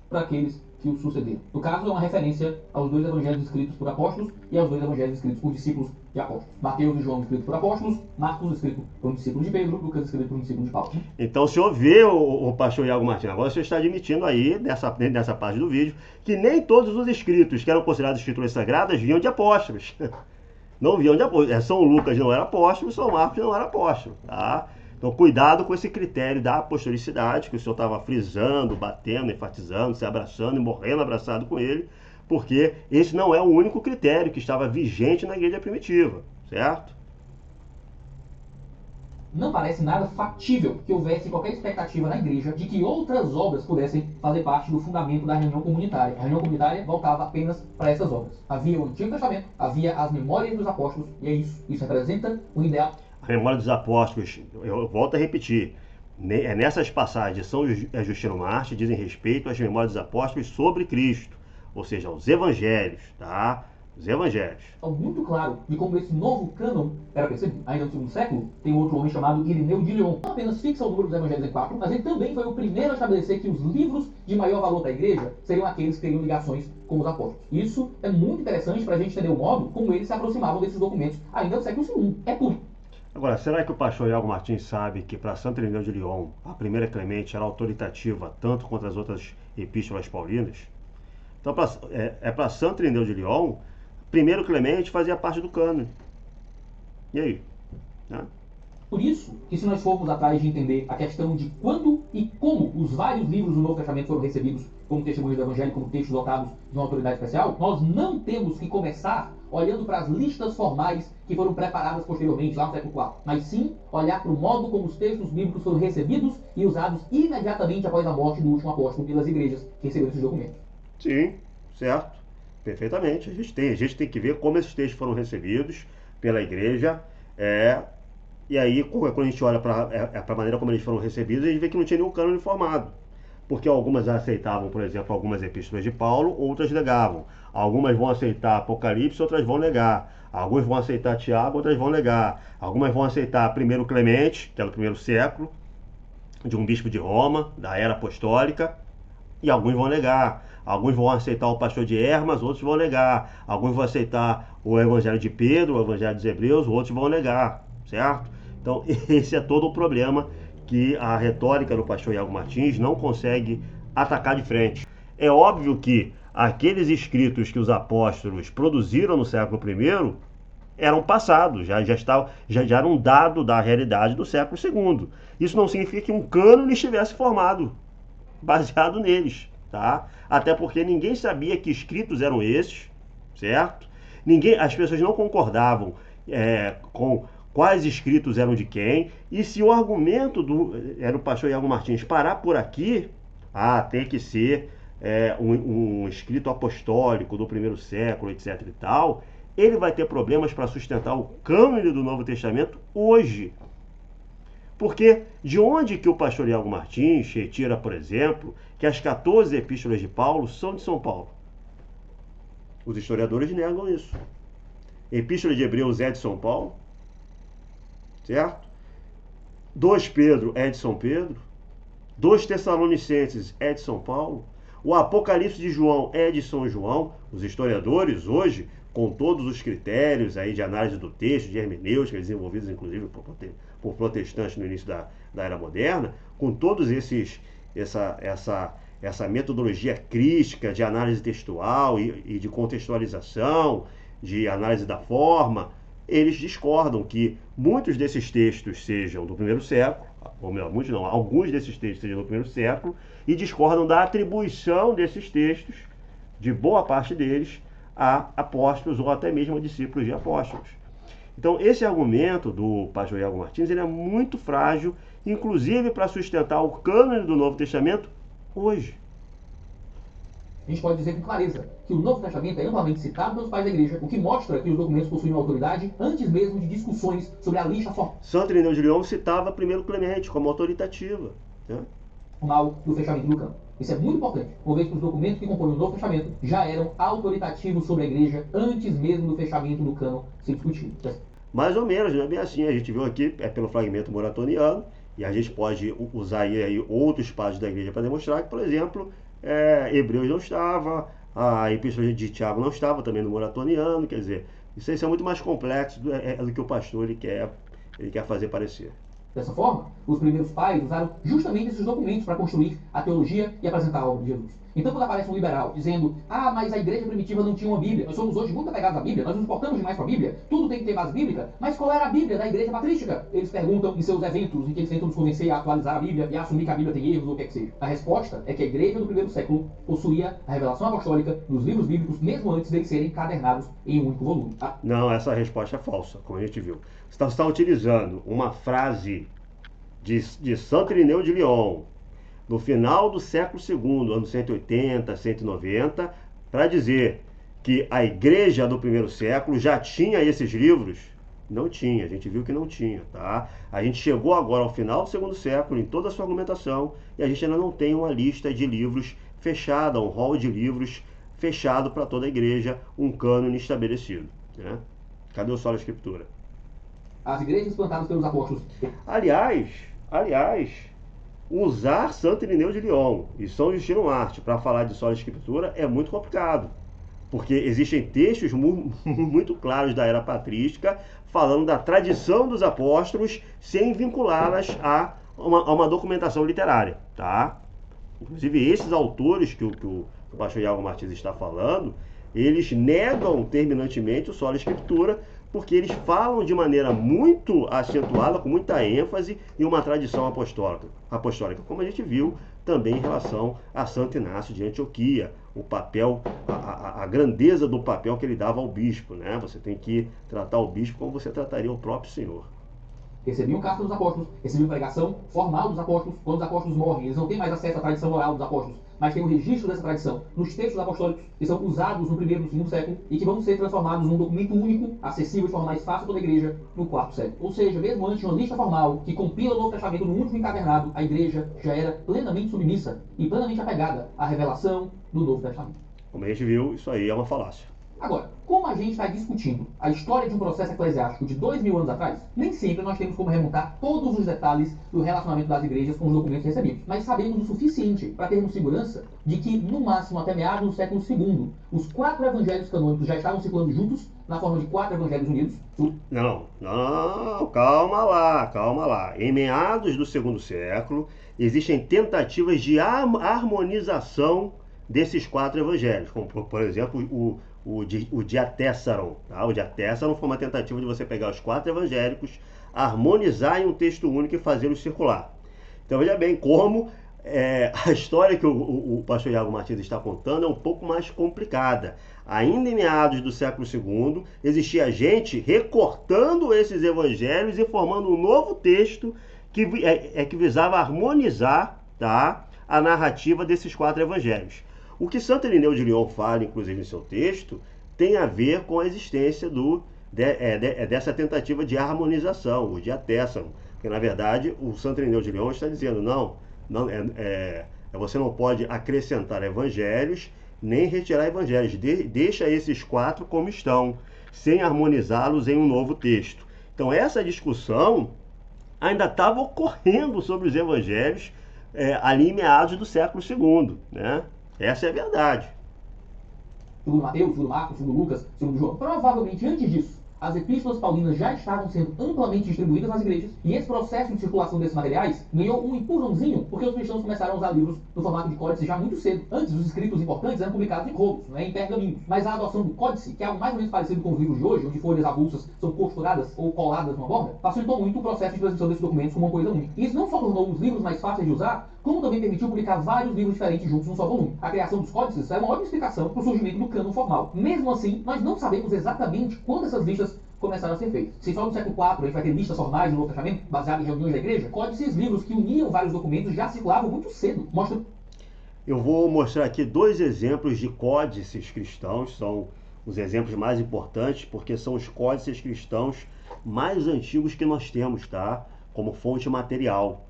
S2: Para aqueles que o sucederam. No caso, é uma referência aos 2 evangelhos escritos por apóstolos e aos 2 evangelhos escritos por discípulos de apóstolos. Mateus e João escritos por apóstolos, Marcos escrito por um discípulo de Pedro, Lucas escrito por um discípulo de Paulo.
S1: Então o senhor vê, o pastor Iago Martins, agora o senhor está admitindo aí, nessa parte do vídeo, que nem todos os escritos que eram considerados escrituras sagradas vinham de apóstolos. Não vinham de apóstolos. São Lucas não era apóstolo, São Marcos não era apóstolo, tá? Então, cuidado com esse critério da apostolicidade, que o senhor estava frisando, batendo, enfatizando, se abraçando e morrendo abraçado com ele, porque esse não é o único critério que estava vigente na igreja primitiva, certo?
S2: Não parece nada factível que houvesse qualquer expectativa na igreja de que outras obras pudessem fazer parte do fundamento da reunião comunitária. A reunião comunitária voltava apenas para essas obras. Havia o Antigo Testamento, havia as memórias dos apóstolos, e é isso. Isso representa um ideal.
S1: A memória dos apóstolos, eu volto a repetir, nessas passagens de São Justino Mártir dizem respeito às memórias dos apóstolos sobre Cristo, ou seja, aos evangelhos, tá? Os evangelhos.
S2: É muito claro de como esse novo cânon era percebido. Ainda no segundo século, tem um outro homem chamado Irineu de Lyon. Não apenas fixa o número dos evangelhos em 4, mas ele também foi o primeiro a estabelecer que os livros de maior valor da igreja seriam aqueles que teriam ligações com os apóstolos. Isso é muito interessante para a gente entender o modo como eles se aproximavam desses documentos ainda no século II. É por
S1: Agora, será que o pastor Iago Martins sabe que para Santo Irineu de Lyon, a primeira Clemente era autoritativa tanto quanto as outras epístolas paulinas? Então, para Santo Irineu de Lyon, primeiro Clemente fazia parte do cânone. E aí? Né?
S2: Por isso que se nós formos atrás de entender a questão de quando e como os vários livros do Novo Testamento foram recebidos como testemunho do Evangelho, como textos dotados de uma autoridade especial, nós não temos que começar olhando para as listas formais que foram preparadas posteriormente, lá no século IV, mas sim olhar para o modo como os textos bíblicos foram recebidos e usados imediatamente após a morte do último apóstolo pelas igrejas que receberam esses documentos.
S1: Sim, certo. Perfeitamente. A gente tem que ver como esses textos foram recebidos pela igreja. E aí, quando a gente olha para a maneira como eles foram recebidos, a gente vê que não tinha nenhum cânone formado. Porque algumas aceitavam, por exemplo, algumas epístolas de Paulo, outras negavam. Algumas vão aceitar Apocalipse, outras vão negar. Alguns vão aceitar Tiago, outras vão negar. Algumas vão aceitar primeiro Clemente, que era do primeiro século, de um bispo de Roma, da era apostólica, e alguns vão negar. Alguns vão aceitar o pastor de Hermas, outros vão negar. Alguns vão aceitar o Evangelho de Pedro, o Evangelho dos Hebreus, outros vão negar, certo? Então, esse é todo o problema que a retórica do pastor Iago Martins não consegue atacar de frente. É óbvio que aqueles escritos que os apóstolos produziram no século I eram passados, já era um dado da realidade do século II. Isso não significa que um cânone estivesse formado, baseado neles, tá? Até porque ninguém sabia que escritos eram esses, certo? As pessoas não concordavam com quais escritos eram de quem, e se o argumento era o pastor Iago Martins parar por aqui, tem que ser um escrito apostólico do primeiro século, etc e tal, ele vai ter problemas para sustentar o cânone do Novo Testamento hoje. Porque de onde que o pastor Iago Martins retira, por exemplo, que as 14 epístolas de Paulo são de São Paulo? Os historiadores negam isso. A epístola de Hebreus é de São Paulo, certo? 2 Pedro é de São Pedro. 2 Tessalonicenses é de São Paulo. O Apocalipse de João é de São João. Os historiadores hoje, com todos os critérios aí de análise do texto, de hermenêutica, desenvolvidos inclusive por protestantes no início da Era Moderna, com todos essa metodologia crítica de análise textual e de contextualização, de análise da forma, eles discordam que muitos desses textos sejam do primeiro século, ou melhor, muitos não, alguns desses textos sejam do primeiro século, e discordam da atribuição desses textos, de boa parte deles, a apóstolos ou até mesmo a discípulos de apóstolos. Então, esse argumento do pastor Iago Martins ele é muito frágil, inclusive para sustentar o cânone do Novo Testamento hoje.
S2: A gente pode dizer com clareza que o Novo Testamento é amplamente citado pelos pais da igreja, o que mostra que os documentos possuíam autoridade antes mesmo de discussões sobre a lista
S1: Santo Irineu de Lyon citava primeiro Clemente como autoritativa, né?
S2: Formal do fechamento do cânone. Isso é muito importante, uma vez que os documentos que compõem o Novo Testamento já eram autoritativos sobre a igreja antes mesmo do fechamento do cânone ser discutido.
S1: Mais ou menos, não é bem assim. A gente viu aqui, pelo fragmento moratoniano, e a gente pode usar aí outros passos da igreja para demonstrar que, por exemplo, Hebreus não estava, a epístola de Tiago não estava também no moratoniano, quer dizer, isso aí é muito mais complexo do que o pastor ele quer fazer parecer.
S2: Dessa forma, os primeiros pais usaram justamente esses documentos para construir a teologia e apresentar a obra de Jesus. Então, quando aparece um liberal dizendo, mas a igreja primitiva não tinha uma Bíblia, nós somos hoje muito apegados à Bíblia, nós nos importamos demais com a Bíblia, tudo tem que ter base bíblica, mas qual era a Bíblia da igreja patrística? Eles perguntam em seus eventos, em que eles tentam nos convencer a atualizar a Bíblia e a assumir que a Bíblia tem erros ou o que é que seja. A resposta é que a igreja do primeiro século possuía a revelação apostólica nos livros bíblicos, mesmo antes deles serem encadernados em um único volume.
S1: Não, essa resposta é falsa, como a gente viu. Você está utilizando uma frase de Santo Irineu de Lyon, no final do século II, anos 180, 190, para dizer que a igreja do primeiro século já tinha esses livros. Não tinha, a gente viu que não tinha, tá? A gente chegou agora ao final do segundo século, em toda a sua argumentação, e a gente ainda não tem uma lista de livros fechada, um rol de livros fechado para toda a igreja, um cânone estabelecido, né? Cadê o Sola Escritura?
S2: As igrejas plantadas pelos apóstolos.
S1: Aliás, usar Santo Irineu de Lyon e São Justino Mártir para falar de Sola Escritura é muito complicado. Porque existem textos muito claros da era patrística falando da tradição dos apóstolos sem vinculá-las a uma documentação literária, tá? Inclusive esses autores que o pastor Iago Martins está falando, eles negam terminantemente o sola escritura, porque eles falam de maneira muito acentuada, com muita ênfase, em uma tradição apostólica, como a gente viu também em relação a Santo Inácio de Antioquia, o papel, a grandeza do papel que ele dava ao bispo, né? Você tem que tratar o bispo como você trataria o próprio Senhor.
S2: Recebiam carta dos apóstolos, recebiam pregação formal dos apóstolos. Quando os apóstolos morrem, eles não têm mais acesso à tradição oral dos apóstolos, mas têm um registro dessa tradição nos textos apostólicos, que são usados no primeiro e no segundo século e que vão ser transformados num documento único, acessível de forma mais fácil a toda a igreja, no quarto século. Ou seja, mesmo antes de uma lista formal que compila o Novo Testamento no último encadernado, a igreja já era plenamente submissa e plenamente apegada à revelação do Novo Testamento.
S1: Como a gente viu, isso aí é uma falácia.
S2: Agora, como a gente está discutindo a história de um processo eclesiástico de 2000 anos atrás, nem sempre nós temos como remontar todos os detalhes do relacionamento das igrejas com os documentos recebidos. Mas sabemos o suficiente para termos segurança de que, no máximo até meados do século II, os 4 evangelhos canônicos já estavam circulando juntos, na forma de 4 evangelhos unidos.
S1: Não, calma lá. Em meados do segundo século, existem tentativas de harmonização desses 4 evangelhos, como por exemplo o Diatessaron. Tá? O Diatessaron foi uma tentativa de você pegar os 4 evangélicos, harmonizar em um texto único e fazê-los circular. Então veja bem como a história que o pastor Iago Martins está contando é um pouco mais complicada. Ainda em meados do século II, existia gente recortando esses evangelhos e formando um novo texto que visava harmonizar, tá, a narrativa desses 4 evangelhos. O que Santo Irineu de Lyon fala, inclusive, em seu texto, tem a ver com a existência dessa tentativa de harmonização, o Diatessaron. Porque, na verdade, o Santo Irineu de Lyon está dizendo, você não pode acrescentar evangelhos, nem retirar evangelhos. Deixa esses 4 como estão, sem harmonizá-los em um novo texto. Então, essa discussão ainda estava ocorrendo sobre os evangelhos ali em meados do século II, né? Essa é a verdade.
S2: Segundo Mateus, segundo Marcos, segundo Lucas, segundo João. Provavelmente antes disso, as epístolas paulinas já estavam sendo amplamente distribuídas nas igrejas, e esse processo de circulação desses materiais ganhou um empurrãozinho porque os cristãos começaram a usar livros no formato de códice já muito cedo. Antes, os escritos importantes eram publicados em rolos, em pergaminhos. Mas a adoção do códice, que é algo mais ou menos parecido com os livros de hoje, onde folhas avulsas são costuradas ou coladas numa borda, facilitou muito o processo de transmissão desses documentos como uma coisa única. E isso não só tornou os livros mais fáceis de usar, como também permitiu publicar vários livros diferentes juntos num só volume. A criação dos códices é uma ótima explicação para o surgimento do cânon formal. Mesmo assim, nós não sabemos exatamente quando essas listas começaram a ser feitas. Se só no século IV a gente vai ter listas formais no Novo Testamento, baseadas em reuniões da igreja, códices, livros que uniam vários documentos já circulavam muito cedo.
S1: Eu vou mostrar aqui 2 exemplos de códices cristãos, são os exemplos mais importantes, porque são os códices cristãos mais antigos que nós temos, tá? Como fonte material.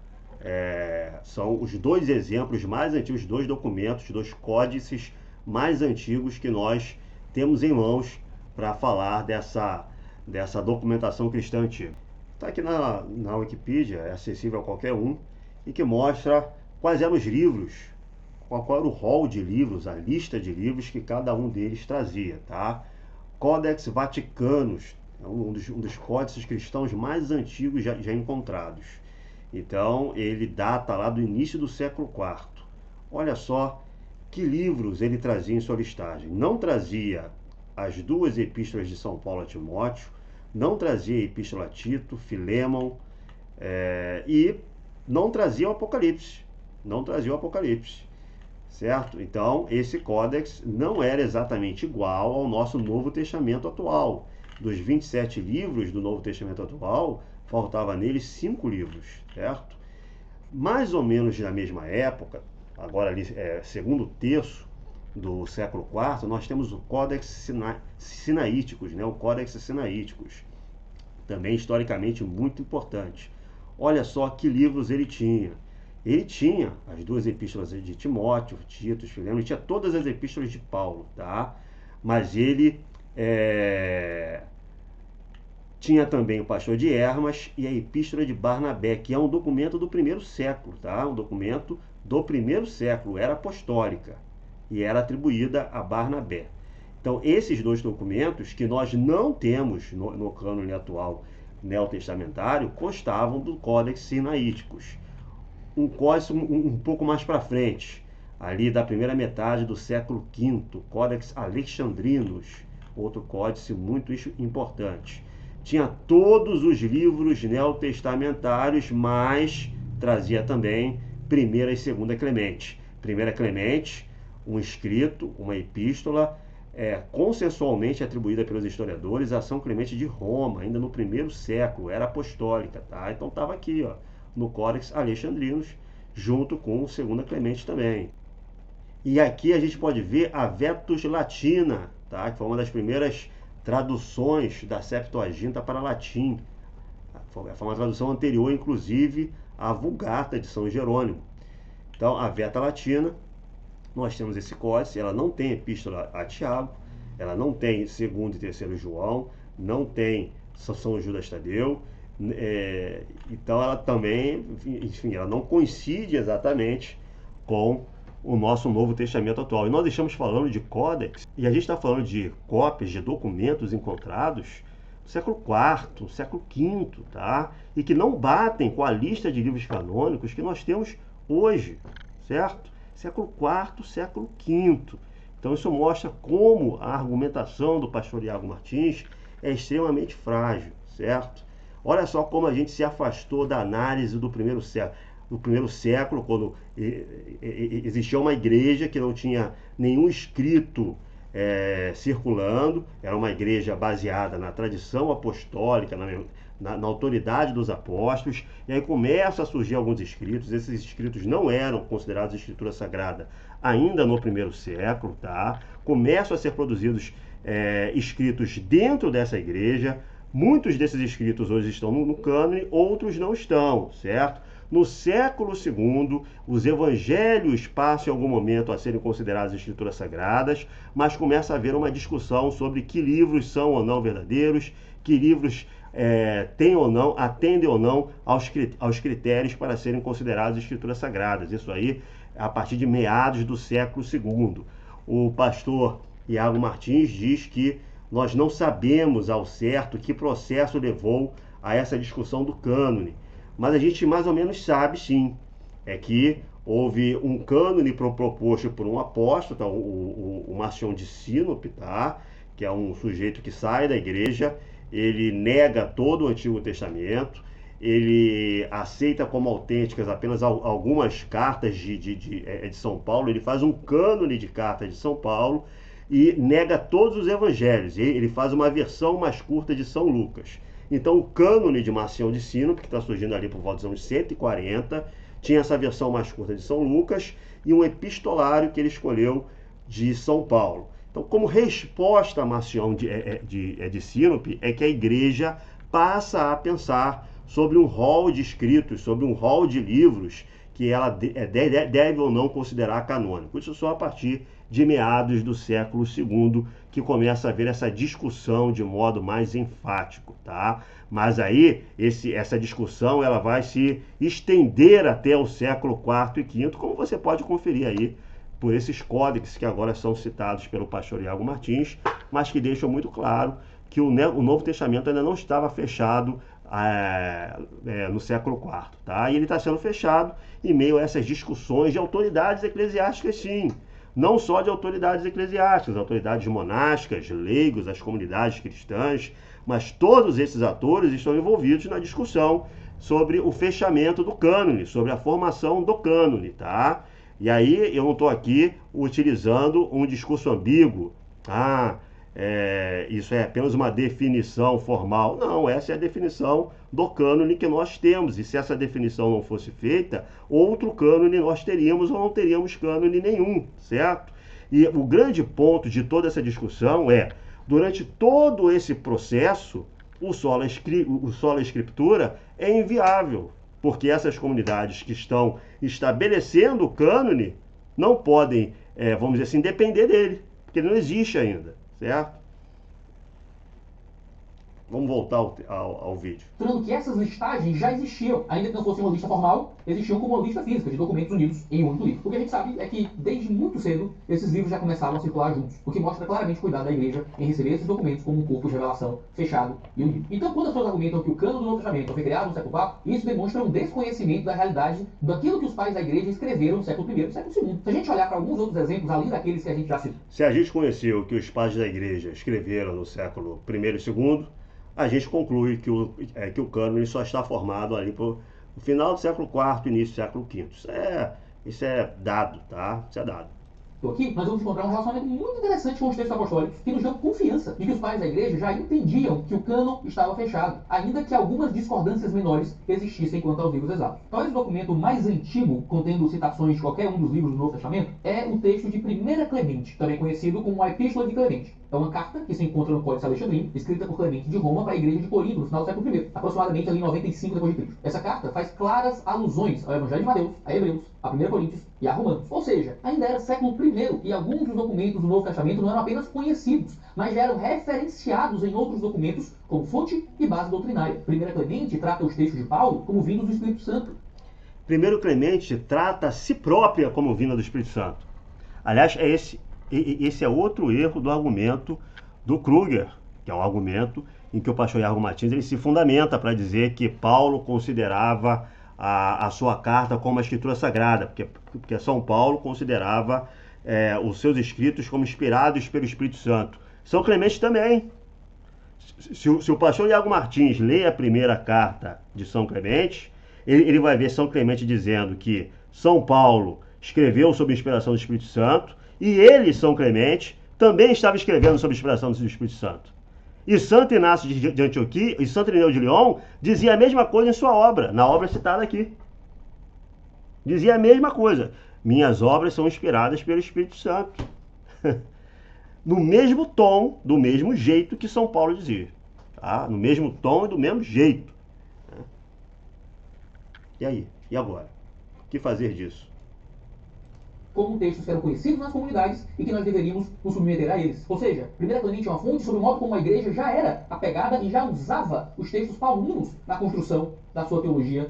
S1: São os 2 exemplos mais antigos, 2 documentos, 2 códices mais antigos que nós temos em mãos para falar dessa documentação cristã antiga. Está aqui na Wikipedia, é acessível a qualquer um, e que mostra quais eram os livros, qual era o rol de livros, a lista de livros que cada um deles trazia, tá? Codex Vaticanus, um dos códices cristãos mais antigos já encontrados. Então, ele data lá do início do século IV. Olha só que livros ele trazia em sua listagem. Não trazia as 2 epístolas de São Paulo a Timóteo, não trazia a epístola a Tito, Filemon, e não trazia o Apocalipse. Certo? Então, esse códex não era exatamente igual ao nosso Novo Testamento atual. Dos 27 livros do Novo Testamento atual, faltava neles 5 livros, certo? Mais ou menos na mesma época, agora ali, segundo terço do século IV, nós temos o Codex Sinaíticos, né? O Codex Sinaíticos, também historicamente muito importante. Olha só que livros ele tinha. Ele tinha as 2 epístolas de Timóteo, Tito, Filemon, ele tinha todas as epístolas de Paulo, tá? Mas ele tinha também o Pastor de Hermas e a Epístola de Barnabé, que é um documento do 1º século, tá? Um documento do 1º século, era apostólica e era atribuída a Barnabé. Então, esses dois documentos que nós não temos no cânone atual neotestamentário constavam do Codex Sinaiticus. Um códice um pouco mais para frente, ali da primeira metade do século V, Codex Alexandrinus, outro códice muito importante. Tinha todos os livros neotestamentários, mas trazia também Primeira e Segunda Clemente. Primeira Clemente, um escrito, uma epístola, consensualmente atribuída pelos historiadores a São Clemente de Roma, ainda no primeiro século, era apostólica, tá? Então estava aqui, ó, no Codex Alexandrinus, junto com o Segunda Clemente também. E aqui a gente pode ver a Vetus Latina, tá? Que foi uma das primeiras traduções da Septuaginta para latim. Foi uma tradução anterior, inclusive, à Vulgata de São Jerônimo. Então, a Veta Latina, nós temos esse códice, ela não tem epístola a Tiago, ela não tem 2º e 3º João, não tem São Judas Tadeu, então ela também, enfim, ela não coincide exatamente com o nosso Novo Testamento atual. E nós estamos falando de códex, e a gente está falando de cópias de documentos encontrados do século IV, século V, tá? E que não batem com a lista de livros canônicos que nós temos hoje, certo? Século IV, século V. Então isso mostra como a argumentação do pastor Iago Martins é extremamente frágil, certo? Olha só como a gente se afastou da análise do primeiro século. No primeiro século, quando existia uma igreja que não tinha nenhum escrito circulando, era uma igreja baseada na tradição apostólica, na autoridade dos apóstolos, e aí começam a surgir alguns escritos. Esses escritos não eram considerados escritura sagrada ainda no primeiro século, tá? Começam a ser produzidos escritos dentro dessa igreja. Muitos desses escritos hoje estão no cânone, outros não estão, certo? No século II, os evangelhos passam em algum momento a serem considerados escrituras sagradas, mas começa a haver uma discussão sobre que livros são ou não verdadeiros, que livros atendem ou não aos critérios para serem considerados escrituras sagradas. Isso aí a partir de meados do século II. O pastor Iago Martins diz que nós não sabemos ao certo que processo levou a essa discussão do cânone. Mas a gente mais ou menos sabe, sim, que houve um cânone proposto por um apóstolo, tá? o Marcion de Sinope, tá? Que é um sujeito que sai da igreja, ele nega todo o Antigo Testamento, ele aceita como autênticas apenas algumas cartas de São Paulo, ele faz um cânone de cartas de São Paulo e nega todos os evangelhos, ele faz uma versão mais curta de São Lucas. Então, o cânone de Marcião de Sinope, que está surgindo ali por volta dos anos 140, tinha essa versão mais curta de São Lucas e um epistolário que ele escolheu de São Paulo. Então, como resposta a Marcião de Sinope, é que a igreja passa a pensar sobre um rol de escritos, sobre um rol de livros que ela deve ou não considerar canônico. Isso só a partir de meados do século II, que começa a haver essa discussão de modo mais enfático, tá? Mas aí, essa discussão ela vai se estender até o século IV e V, como você pode conferir aí por esses códex que agora são citados pelo pastor Iago Martins, mas que deixam muito claro que o Novo Testamento ainda não estava fechado no século IV, tá? E ele está sendo fechado em meio a essas discussões de autoridades eclesiásticas, sim. Não só de autoridades eclesiásticas, autoridades monásticas, leigos, as comunidades cristãs, mas todos esses atores estão envolvidos na discussão sobre o fechamento do cânone, sobre a formação do cânone, tá? E aí eu não estou aqui utilizando um discurso ambíguo, isso é apenas uma definição formal. Não, essa é a definição do cânone que nós temos. E se essa definição não fosse feita, outro cânone nós teríamos ou não teríamos cânone nenhum, certo? E o grande ponto de toda essa discussão durante todo esse processo, o sola escritura é inviável, porque essas comunidades que estão estabelecendo o cânone não podem, vamos dizer assim, depender dele, porque ele não existe ainda. Certo? Vamos voltar ao vídeo.
S2: Mostrando que essas listagens já existiam, ainda que não fosse uma lista formal, existiam como uma lista física de documentos unidos em um único livro. O que a gente sabe é que, desde muito cedo, esses livros já começaram a circular juntos, o que mostra claramente o cuidado da igreja em receber esses documentos como um corpo de revelação fechado e unido. Então, quando as pessoas argumentam que o cânon do Novo Testamento foi criado no século IV, isso demonstra um desconhecimento da realidade daquilo que os pais da igreja escreveram no século I e no século II. Se a gente olhar para alguns outros exemplos, além daqueles que a gente já citou,
S1: se a gente conheceu o que os pais da igreja escreveram no século I e II, a gente conclui que o cânone só está formado ali por no final do século IV, início do século V. Isso é dado, tá? Isso é dado.
S2: Aqui, nós vamos encontrar um relacionamento muito interessante com os textos apostólicos, que nos dão confiança de que os pais da igreja já entendiam que o cânon estava fechado, ainda que algumas discordâncias menores existissem quanto aos livros exatos. Talvez o documento mais antigo, contendo citações de qualquer um dos livros do Novo Testamento, é o texto de 1 Clemente, também conhecido como a Epístola de Clemente. É uma carta que se encontra no Códice Alexandrino, escrita por Clemente de Roma para a igreja de Corinto no final do século I, aproximadamente ali em 95 d.C. Essa carta faz claras alusões ao Evangelho de Mateus, a Hebreus, a 1 Coríntios e a Romanos. Ou seja, ainda era século I e alguns dos documentos do Novo Testamento não eram apenas conhecidos, mas já eram referenciados em outros documentos como fonte e base doutrinária. 1 Clemente trata os textos de Paulo como vindos do Espírito Santo.
S1: 1 Clemente trata a si própria como vinda do Espírito Santo. Aliás, esse é outro erro do argumento do Kruger, que é um argumento em que o pastor Iago Martins ele se fundamenta para dizer que Paulo considerava a sua carta como a escritura sagrada, porque São Paulo considerava os seus escritos como inspirados pelo Espírito Santo. São Clemente também. Se o pastor Iago Martins lê a primeira carta de São Clemente, ele vai ver São Clemente dizendo que São Paulo escreveu sob a inspiração do Espírito Santo, e ele, São Clemente, também estava escrevendo sob a inspiração do Espírito Santo. E Santo Inácio de Antioquia e Santo Irineu de Lyon dizia a mesma coisa em sua obra, na obra citada aqui. Dizia a mesma coisa. Minhas obras são inspiradas pelo Espírito Santo. No mesmo tom, do mesmo jeito que São Paulo dizia. Tá? No mesmo tom e do mesmo jeito. E aí? E agora? O que fazer disso?
S2: Como textos que eram conhecidos nas comunidades e que nós deveríamos nos submeter a eles. Ou seja, 1 Clemente é uma fonte sobre o modo como a igreja já era apegada e já usava os textos paulinos na construção da sua teologia.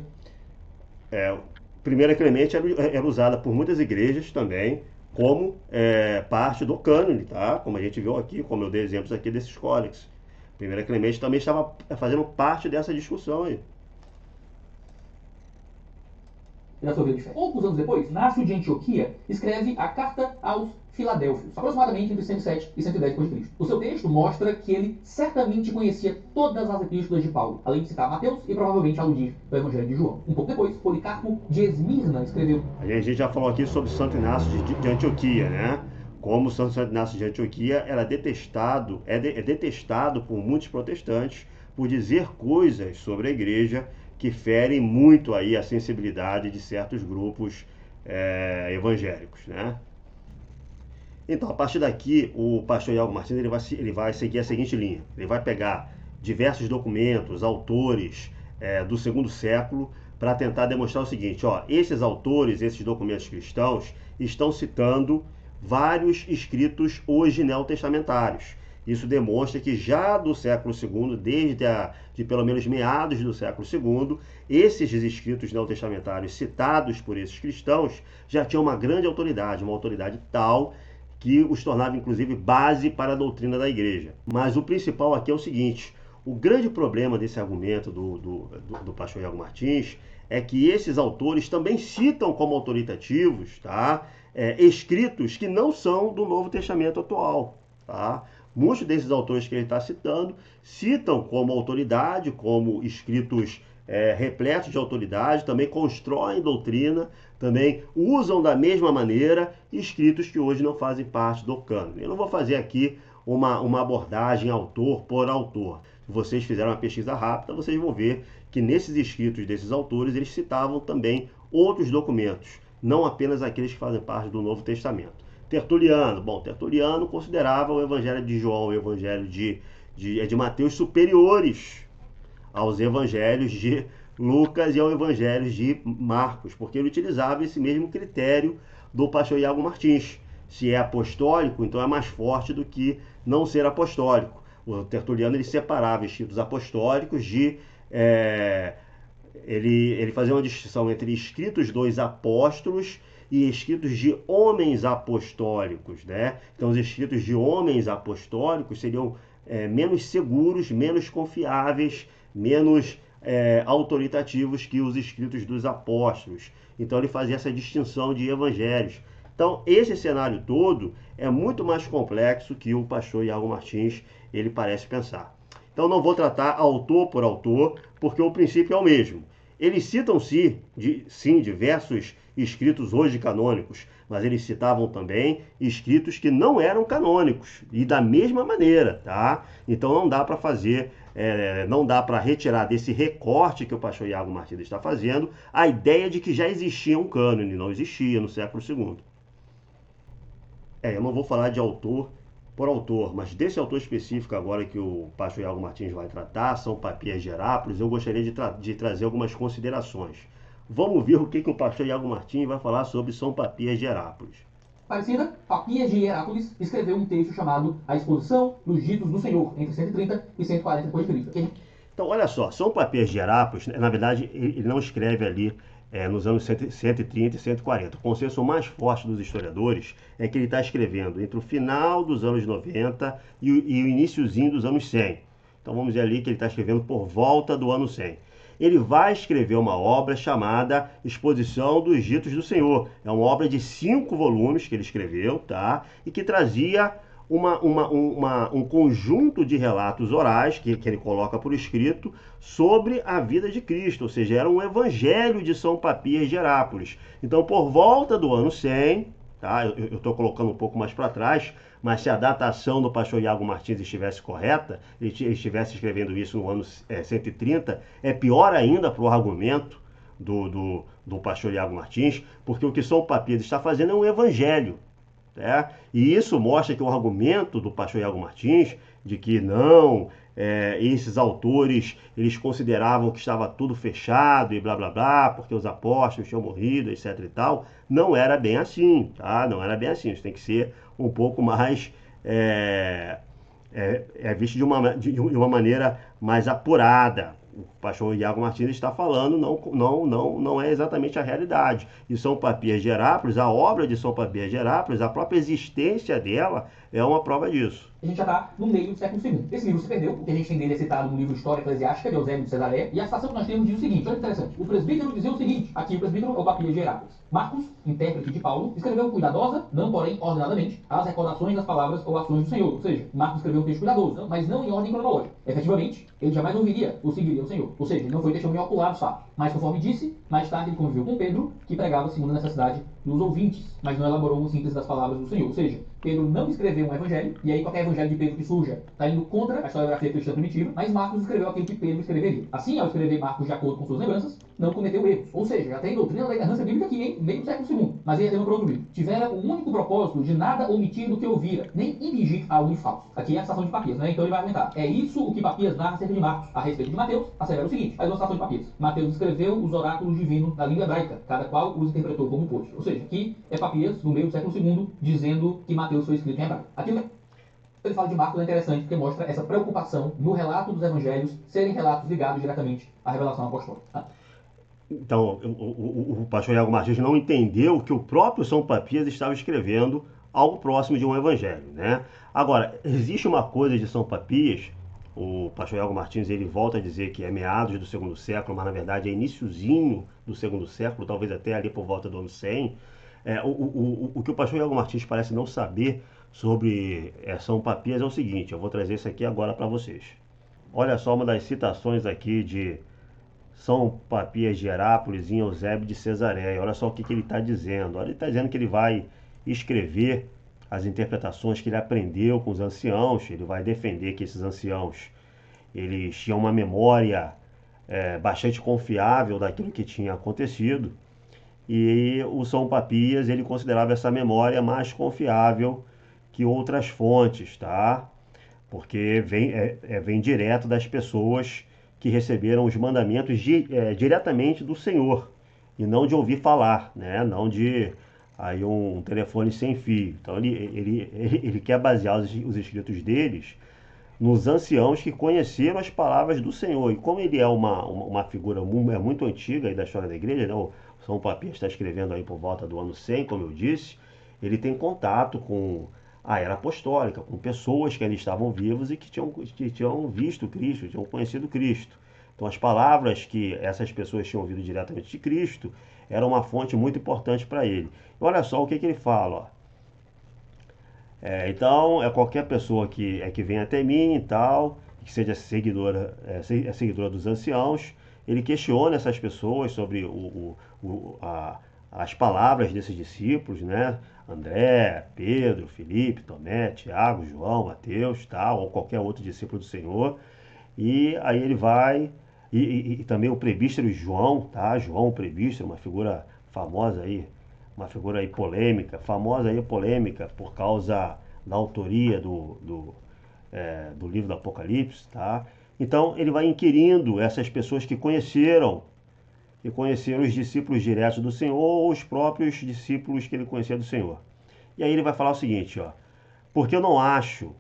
S1: 1 Clemente era usada por muitas igrejas também como parte do cânone, tá? Como a gente viu aqui, como eu dei exemplos aqui desses códex. 1 Clemente também estava fazendo parte dessa discussão aí.
S2: Poucos anos depois, Nácio de Antioquia escreve a Carta aos Filadélfios, aproximadamente entre 107 e 110 d.C. O seu texto mostra que ele certamente conhecia todas as epístolas de Paulo, além de citar Mateus e provavelmente aludir ao Evangelho de João. Um pouco depois, Policarpo de Esmirna escreveu.
S1: A gente já falou aqui sobre Santo Inácio de Antioquia, né? Como Santo Inácio de Antioquia era detestado, é detestado por muitos protestantes por dizer coisas sobre a igreja que ferem muito aí a sensibilidade de certos grupos evangélicos, né? Então, a partir daqui, o pastor Iago Martins ele vai seguir a seguinte linha. Ele vai pegar diversos documentos, autores do segundo século, para tentar demonstrar o seguinte, esses autores, esses documentos cristãos, estão citando vários escritos hoje neotestamentários. Isso demonstra que já do século II, de pelo menos meados do século II, esses escritos neotestamentários citados por esses cristãos já tinham uma grande autoridade, uma autoridade tal que os tornava inclusive base para a doutrina da igreja. Mas o principal aqui é o seguinte, o grande problema desse argumento do pastor Iago Martins é que esses autores também citam como autoritativos, tá? Escritos que não são do Novo Testamento atual, tá? Muitos desses autores que ele está citando citam como autoridade, como escritos repletos de autoridade, também constroem doutrina, também usam da mesma maneira escritos que hoje não fazem parte do cânone. Eu não vou fazer aqui uma abordagem autor por autor. Se vocês fizerem uma pesquisa rápida, vocês vão ver que nesses escritos desses autores eles citavam também outros documentos, não apenas aqueles que fazem parte do Novo Testamento. Tertuliano considerava o Evangelho de João e o Evangelho de Mateus superiores aos Evangelhos de Lucas e aos Evangelhos de Marcos, porque ele utilizava esse mesmo critério do pastor Iago Martins. Se é apostólico, então é mais forte do que não ser apostólico. O Tertuliano ele separava escritos apostólicos de... ele fazia uma distinção entre escritos dos apóstolos e escritos de homens apostólicos, né? Então, os escritos de homens apostólicos seriam menos seguros, menos confiáveis, menos autoritativos que os escritos dos apóstolos. Então, ele fazia essa distinção de evangelhos. Então, esse cenário todo é muito mais complexo que o pastor Iago Martins ele parece pensar. Então, não vou tratar autor por autor, porque o princípio é o mesmo. Eles citam sim diversos escritos hoje canônicos, mas eles citavam também escritos que não eram canônicos, e da mesma maneira, tá? Então não dá para fazer, não dá para retirar desse recorte que o pastor Iago Martins está fazendo a ideia de que já existia um cânone. Não existia no século II. Eu não vou falar de autor por autor, mas desse autor específico agora que o pastor Iago Martins vai tratar, São Papias de Herápolis, eu gostaria de trazer algumas considerações. Vamos ver o que o pastor Iago Martins vai falar sobre São Papias de Herápolis.
S2: Parecida, Papias de Herápolis escreveu um texto chamado A Exposição dos Ditos do Senhor, entre 130 e 140 d.C.
S1: Então, olha só, São Papias de Herápolis, na verdade, ele não escreve ali nos anos 130 e 140. O consenso mais forte dos historiadores é que ele está escrevendo entre o final dos anos 90 e o iniciozinho dos anos 100. Então vamos dizer ali que ele está escrevendo por volta do ano 100. Ele vai escrever uma obra chamada Exposição dos Ditos do Senhor. É uma obra de 5 volumes que ele escreveu, tá? E que trazia um conjunto de relatos orais que ele coloca por escrito sobre a vida de Cristo, ou seja, era um evangelho de São Papias de Herápolis. Então, por volta do ano 100, tá? Eu estou colocando um pouco mais para trás, mas se a datação do pastor Iago Martins estivesse correta, ele estivesse escrevendo isso no ano 130, é pior ainda para o argumento do pastor Iago Martins, porque o que São Papias está fazendo é um evangelho. E isso mostra que o argumento do pastor Iago Martins, de que não, esses autores, eles consideravam que estava tudo fechado e blá blá blá, porque os apóstolos tinham morrido, etc e tal, não era bem assim, tá? Não era bem assim, isso tem que ser um pouco mais, visto de uma maneira mais apurada. O pastor Iago Martins está falando, não é exatamente a realidade. E São Papias de Herápolis, a obra de São Papias de Herápolis, a própria existência dela é uma prova disso.
S2: A gente já está no meio do século II. Esse livro se perdeu, o que a gente tem dele é citado no livro História Eclesiástica de Eusébio de Cesareia, e a citação que nós temos diz o seguinte, olha que interessante. O presbítero dizia o seguinte, aqui o presbítero é o Papias de Herápolis. Marcos, intérprete de Paulo, escreveu cuidadosa, não porém ordenadamente, as recordações das palavras ou ações do Senhor. Ou seja, Marcos escreveu um texto cuidadoso, mas não em ordem cronológica. Efetivamente, ele jamais ouviria ou seguiria o Senhor. Ou seja, ele não foi testemunho ocular dos fatos. Mas conforme disse, mais tarde ele conviveu com Pedro, que pregava segundo a necessidade dos ouvintes, mas não elaborou uma síntese das palavras do Senhor. Ou seja, Pedro não escreveu um evangelho, e aí qualquer evangelho de Pedro que surja está indo contra a historiografia cristã primitiva, mas Marcos escreveu aquilo que Pedro escreveria. Assim, ao escrever Marcos de acordo com suas lembranças, não cometeu erros. Ou seja, já tem doutrina da inerrância bíblica aqui em meio do século II. Mas ele é tema para outro livro. Tivera o único propósito de nada omitir do que ouvira, nem impingir algo de falso. Aqui é a citação de Papias, né? Então ele vai argumentar. É isso o que Papias narra acerca de Marcos. A respeito de Mateus, assevera o seguinte, faz uma citação de Papias. Mateus escreveu os oráculos divinos na língua hebraica, cada qual os interpretou como pôde. Ou seja, aqui é Papias, no meio do século II, dizendo que Mateus foi escrito em hebraico. Aqui ele fala de Marcos é interessante porque mostra essa preocupação no relato dos evangelhos serem relatos ligados diretamente à revelação apostólica. Tá?
S1: Então, o pastor Iago Martins não entendeu que o próprio São Papias estava escrevendo algo próximo de um evangelho, né? Agora, existe uma coisa de São Papias, o pastor Iago Martins ele volta a dizer que é meados do segundo século, mas na verdade é iniciozinho do segundo século, talvez até ali por volta do ano 100. O que o pastor Iago Martins parece não saber sobre São Papias é o seguinte, eu vou trazer isso aqui agora para vocês. Olha só uma das citações aqui de São Papias de Herápolis em Eusébio de Cesareia. Olha só o que ele está dizendo. Ele está dizendo que ele vai escrever as interpretações que ele aprendeu com os anciãos. Ele vai defender que esses anciãos eles tinham uma memória bastante confiável daquilo que tinha acontecido. E o São Papias ele considerava essa memória mais confiável que outras fontes, tá? Porque vem direto das pessoas que receberam os mandamentos diretamente do Senhor, e não de ouvir falar, né? Não de um telefone sem fio. Então ele quer basear os escritos deles nos anciãos que conheceram as palavras do Senhor. E como ele é uma figura muito antiga aí da história da igreja, né? O São Papias está escrevendo aí por volta do ano 100, como eu disse, ele tem contato com a era apostólica, com pessoas que ainda estavam vivos e que tinham visto Cristo, tinham conhecido Cristo. Então as palavras que essas pessoas tinham ouvido diretamente de Cristo eram uma fonte muito importante para ele. E olha só o que ele fala, ó. Então, qualquer pessoa que venha até mim e tal, que seja seguidora, seguidora dos anciãos, ele questiona essas pessoas sobre as palavras desses discípulos, né? André, Pedro, Felipe, Tomé, Tiago, João, Mateus, tal, ou qualquer outro discípulo do Senhor. E aí ele vai, e também o presbítero João, tá? João, o presbítero, uma figura aí polêmica, famosa aí polêmica por causa da autoria do livro do Apocalipse, tá? Então ele vai inquirindo essas pessoas que conheceram os discípulos diretos do Senhor ou os próprios discípulos que ele conhecia do Senhor. E aí ele vai falar o seguinte, ó, porque eu não acho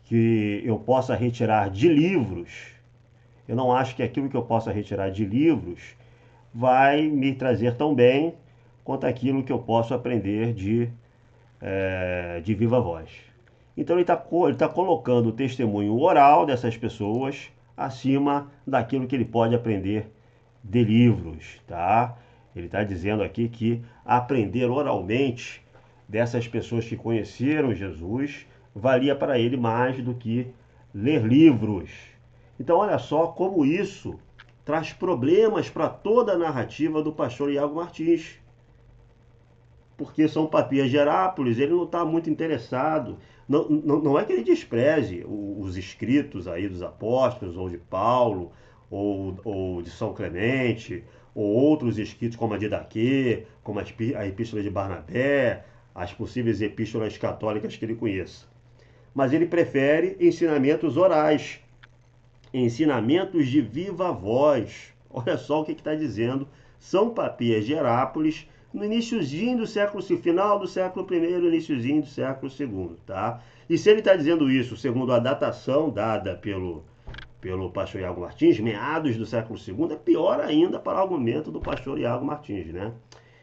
S1: que eu possa retirar de livros, eu não acho que aquilo que eu possa retirar de livros vai me trazer tão bem quanto aquilo que eu posso aprender de viva voz. Então ele tá colocando o testemunho oral dessas pessoas acima daquilo que ele pode aprender de livros, tá? Ele está dizendo aqui que aprender oralmente dessas pessoas que conheceram Jesus valia para ele mais do que ler livros. Então olha só como isso traz problemas para toda a narrativa do pastor Iago Martins. Porque São Papias de Herápolis, ele não está muito interessado. Não é que ele despreze os escritos aí dos apóstolos, ou de Paulo, ou de São Clemente, ou outros escritos como a de Daquê, como a Epístola de Barnabé, as possíveis epístolas católicas que ele conheça. Mas ele prefere ensinamentos orais, ensinamentos de viva voz. Olha só o que está dizendo São Papias de Herápolis, no iniciozinho do século, final do século I, iniciozinho do século II, tá? E se ele está dizendo isso, segundo a datação dada pelo pastor Iago Martins, meados do século II, é pior ainda para o argumento do pastor Iago Martins, né?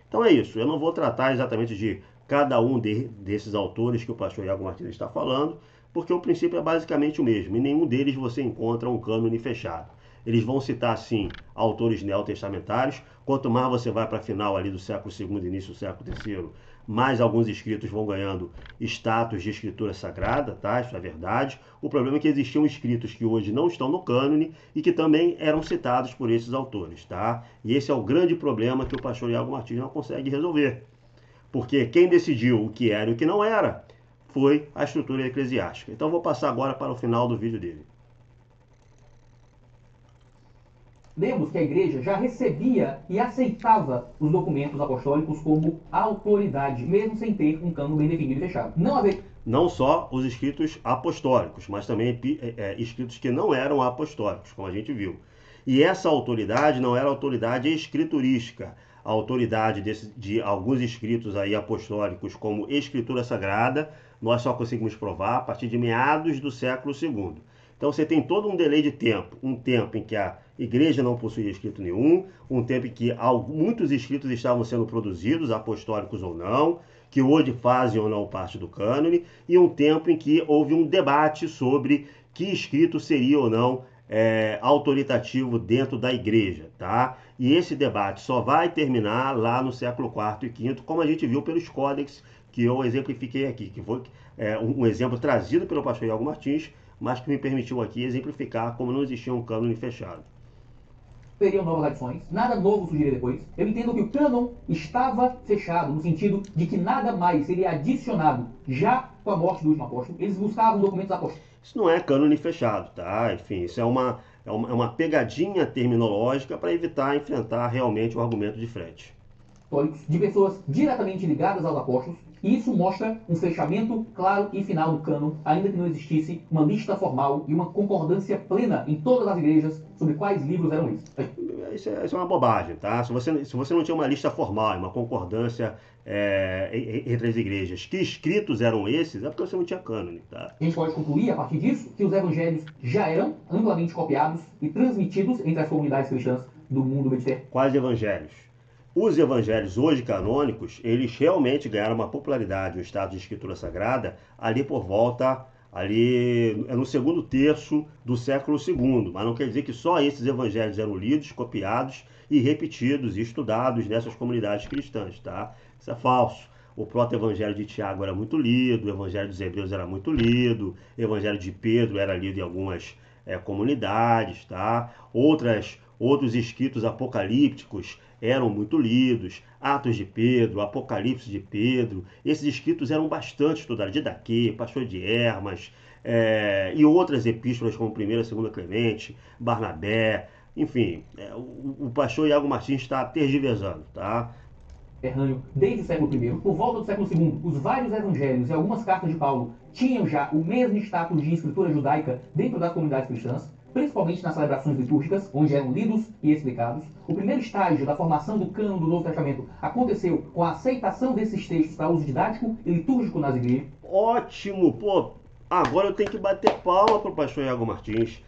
S1: Então é isso, eu não vou tratar exatamente de cada um desses autores que o pastor Iago Martins está falando, porque o princípio é basicamente o mesmo, em nenhum deles você encontra um cânone fechado. Eles vão citar, sim, autores neotestamentários. Quanto mais você vai para a final ali do século II, início do século III, mais alguns escritos vão ganhando status de escritura sagrada, tá? Isso é verdade. O problema é que existiam escritos que hoje não estão no cânone e que também eram citados por esses autores, tá? E esse é o grande problema que o pastor Iago Martins não consegue resolver. Porque quem decidiu o que era e o que não era foi a estrutura eclesiástica. Então vou passar agora para o final do vídeo dele.
S2: Lemos que a igreja já recebia e aceitava os documentos apostólicos como autoridade, mesmo sem ter um cano bem definido e fechado.
S1: Não só os escritos apostólicos, mas também escritos que não eram apostólicos, como a gente viu. E essa autoridade não era autoridade escriturística. A autoridade de alguns escritos aí apostólicos, como Escritura Sagrada, nós só conseguimos provar a partir de meados do século II. Então você tem todo um delay de tempo, um tempo em que a igreja não possuía escrito nenhum, um tempo em que muitos escritos estavam sendo produzidos, apostólicos ou não, que hoje fazem ou não parte do cânone, e um tempo em que houve um debate sobre que escrito seria ou não autoritativo dentro da igreja, tá? E esse debate só vai terminar lá no século IV e V, como a gente viu pelos códex que eu exemplifiquei aqui, que foi um exemplo trazido pelo pastor Iago Martins, mas que me permitiu aqui exemplificar como não existia um cânone fechado.
S2: Teriam novas adições, nada novo surgiria depois. Eu entendo que o cânon estava fechado, no sentido de que nada mais seria adicionado já com a morte do último apóstolo. Eles buscavam documentos apóstolos.
S1: Isso não é cânone fechado, tá? Enfim, isso é uma pegadinha terminológica para evitar enfrentar realmente o argumento de frente.
S2: De pessoas diretamente ligadas aos apóstolos, E isso mostra um fechamento claro e final do cânon, ainda que não existisse uma lista formal e uma concordância plena em todas as igrejas sobre quais livros eram esses.
S1: Isso é uma bobagem, tá? Se você não tinha uma lista formal, uma concordância entre as igrejas, que escritos eram esses, é porque você não tinha cânone, tá?
S2: A gente pode concluir, a partir disso, que os evangelhos já eram amplamente copiados e transmitidos entre as comunidades cristãs do mundo mediterrâneo.
S1: Quais evangelhos? Os evangelhos hoje canônicos, eles realmente ganharam uma popularidade, um status de escritura sagrada, ali por volta, no segundo terço do século II. Mas não quer dizer que só esses evangelhos eram lidos, copiados e repetidos e estudados nessas comunidades cristãs, tá? Isso é falso. O proto-evangelho de Tiago era muito lido, o evangelho dos Hebreus era muito lido, o evangelho de Pedro era lido em algumas comunidades, tá? Outros escritos apocalípticos eram muito lidos, Atos de Pedro, Apocalipse de Pedro, esses escritos eram bastante estudados, Didaquê, Pastor de Hermas, e outras epístolas como 1ª e 2ª Clemente, Barnabé, enfim, o pastor Iago Martins está tergiversando, tá?
S2: Desde o século I, por volta do século II, os vários evangelhos e algumas cartas de Paulo tinham já o mesmo status de escritura judaica dentro das comunidades cristãs, principalmente nas celebrações litúrgicas, onde eram lidos e explicados. O primeiro estágio da formação do cânon do Novo Testamento aconteceu com a aceitação desses textos para uso didático e litúrgico nas igrejas.
S1: Ótimo! Pô, agora eu tenho que bater palma para o pastor Iago Martins.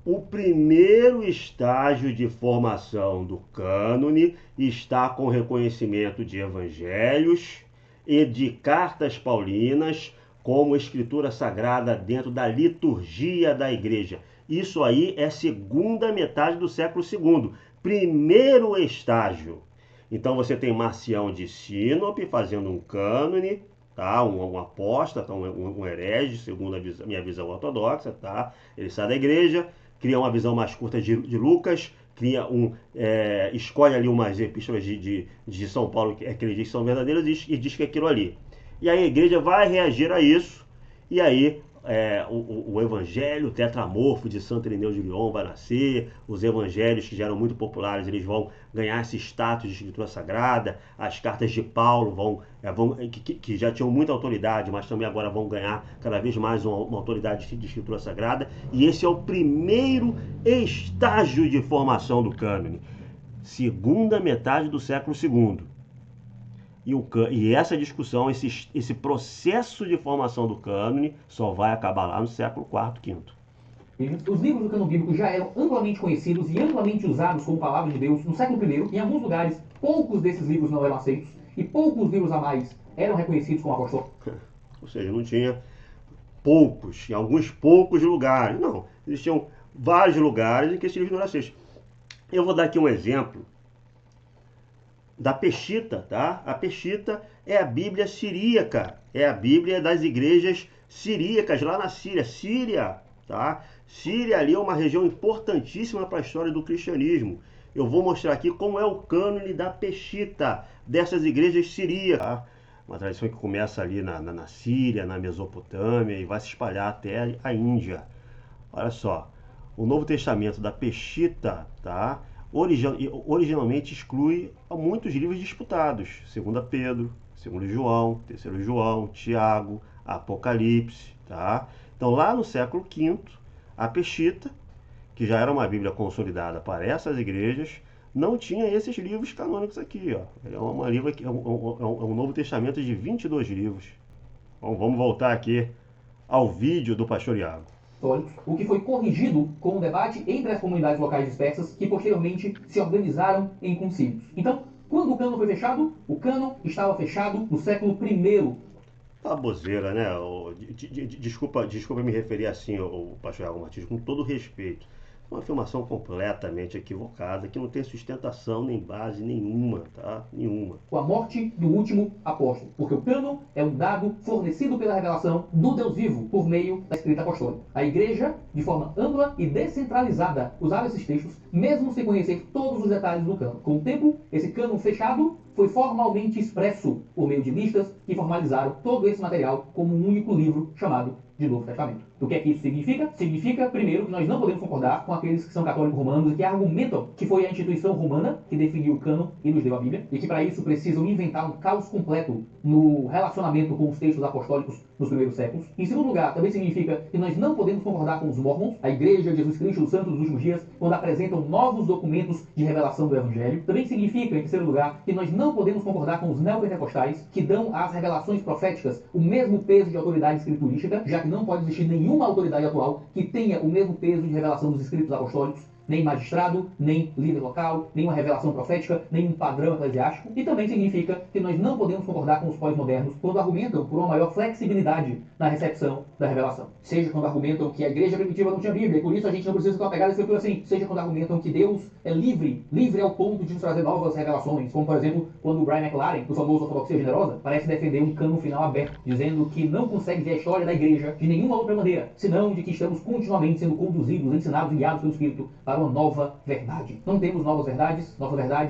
S1: O primeiro estágio de formação do cânone está com reconhecimento de evangelhos e de cartas paulinas como escritura sagrada dentro da liturgia da igreja. Isso aí é segunda metade do século II. Primeiro estágio. Então você tem Marcião de Sinope fazendo um cânone, tá? Um apóstata, um herege, segundo a minha visão ortodoxa, tá? Ele sai da igreja, cria uma visão mais curta de Lucas, escolhe ali umas epístolas de São Paulo que ele diz que são verdadeiras e diz que é aquilo ali. E aí a igreja vai reagir a isso, e aí o evangelho tetramorfo de Santo Irineu de Lyon vai nascer, os evangelhos que já eram muito populares, eles vão ganhar esse status de escritura sagrada, as cartas de Paulo que já tinham muita autoridade, mas também agora vão ganhar cada vez mais uma autoridade de escritura sagrada, e esse é o primeiro estágio de formação do cânone, segunda metade do século II. E essa discussão, esse processo de formação do cânone só vai acabar lá no século IV, V.
S2: Os livros do cânon bíblico já eram amplamente conhecidos e amplamente usados como palavra de Deus no século I. Em alguns lugares, poucos desses livros não eram aceitos e poucos livros a mais eram reconhecidos como apostólicos.
S1: Ou seja, não tinha poucos, em alguns poucos lugares. Não, existiam vários lugares em que esses livros não eram aceitos. Eu vou dar aqui um exemplo da Peshitta, tá? A Peshitta é a Bíblia siríaca, é a Bíblia das igrejas siríacas lá na Síria, tá? Síria ali é uma região importantíssima para a história do cristianismo. Eu vou mostrar aqui como é o cânone da Peshitta, dessas igrejas siríacas, tá? Uma tradição que começa ali na Síria, na Mesopotâmia e vai se espalhar até a Índia. Olha só, o Novo Testamento da Peshitta, tá? Originalmente exclui muitos livros disputados, 2 Pedro, 2 João, 3 João, Tiago, Apocalipse, tá? Então lá no século V, a Peshitta, que já era uma Bíblia consolidada para essas igrejas, não tinha esses livros canônicos aqui, ó. É um Novo Testamento de 22 livros. Bom, vamos voltar aqui ao vídeo do pastor Iago.
S2: O que foi corrigido com o debate entre as comunidades locais dispersas que posteriormente se organizaram em concílios. Então, quando o cânon foi fechado, o cânon estava fechado no século I.
S1: Baboseira, né? Desculpa me referir assim ao pastor Iago Martins, com todo respeito. Uma afirmação completamente equivocada, que não tem sustentação nem base nenhuma, tá? Nenhuma.
S2: Com a morte do último apóstolo, porque o cânon é um dado fornecido pela revelação do Deus vivo por meio da escrita apostólica. A igreja, de forma ampla e descentralizada, usava esses textos, mesmo sem conhecer todos os detalhes do cânon. Com o tempo, esse cânon fechado foi formalmente expresso por meio de listas que formalizaram todo esse material como um único livro chamado de Novo Testamento. O que é que isso significa? Significa, primeiro, que nós não podemos concordar com aqueles que são católicos romanos e que argumentam que foi a instituição romana que definiu o cânon e nos deu a Bíblia, e que para isso precisam inventar um caos completo no relacionamento com os textos apostólicos nos primeiros séculos. Em segundo lugar, também significa que nós não podemos concordar com os mormons, a Igreja de Jesus Cristo, os Santos dos Últimos Dias, quando apresentam novos documentos de revelação do Evangelho. Também significa, em terceiro lugar, que nós não podemos concordar com os neopentecostais, que dão às revelações proféticas o mesmo peso de autoridade escriturística, já que não pode existir nenhuma autoridade atual que tenha o mesmo peso de revelação dos escritos apostólicos, nem magistrado, nem líder local, nem uma revelação profética, nem um padrão eclesiástico. E também significa que nós não podemos concordar com os pós-modernos quando argumentam por uma maior flexibilidade na recepção da revelação. Seja quando argumentam que a igreja primitiva não tinha Bíblia, e por isso a gente não precisa ter uma pegada escritura assim. Seja quando argumentam que Deus é livre ao ponto de nos trazer novas revelações, como por exemplo, quando o Brian McLaren, do famoso Ortodoxia Generosa, parece defender um cano final aberto, dizendo que não consegue ver a história da igreja de nenhuma outra maneira, senão de que estamos continuamente sendo conduzidos, ensinados e guiados pelo Espírito para uma nova verdade. Não temos novas verdades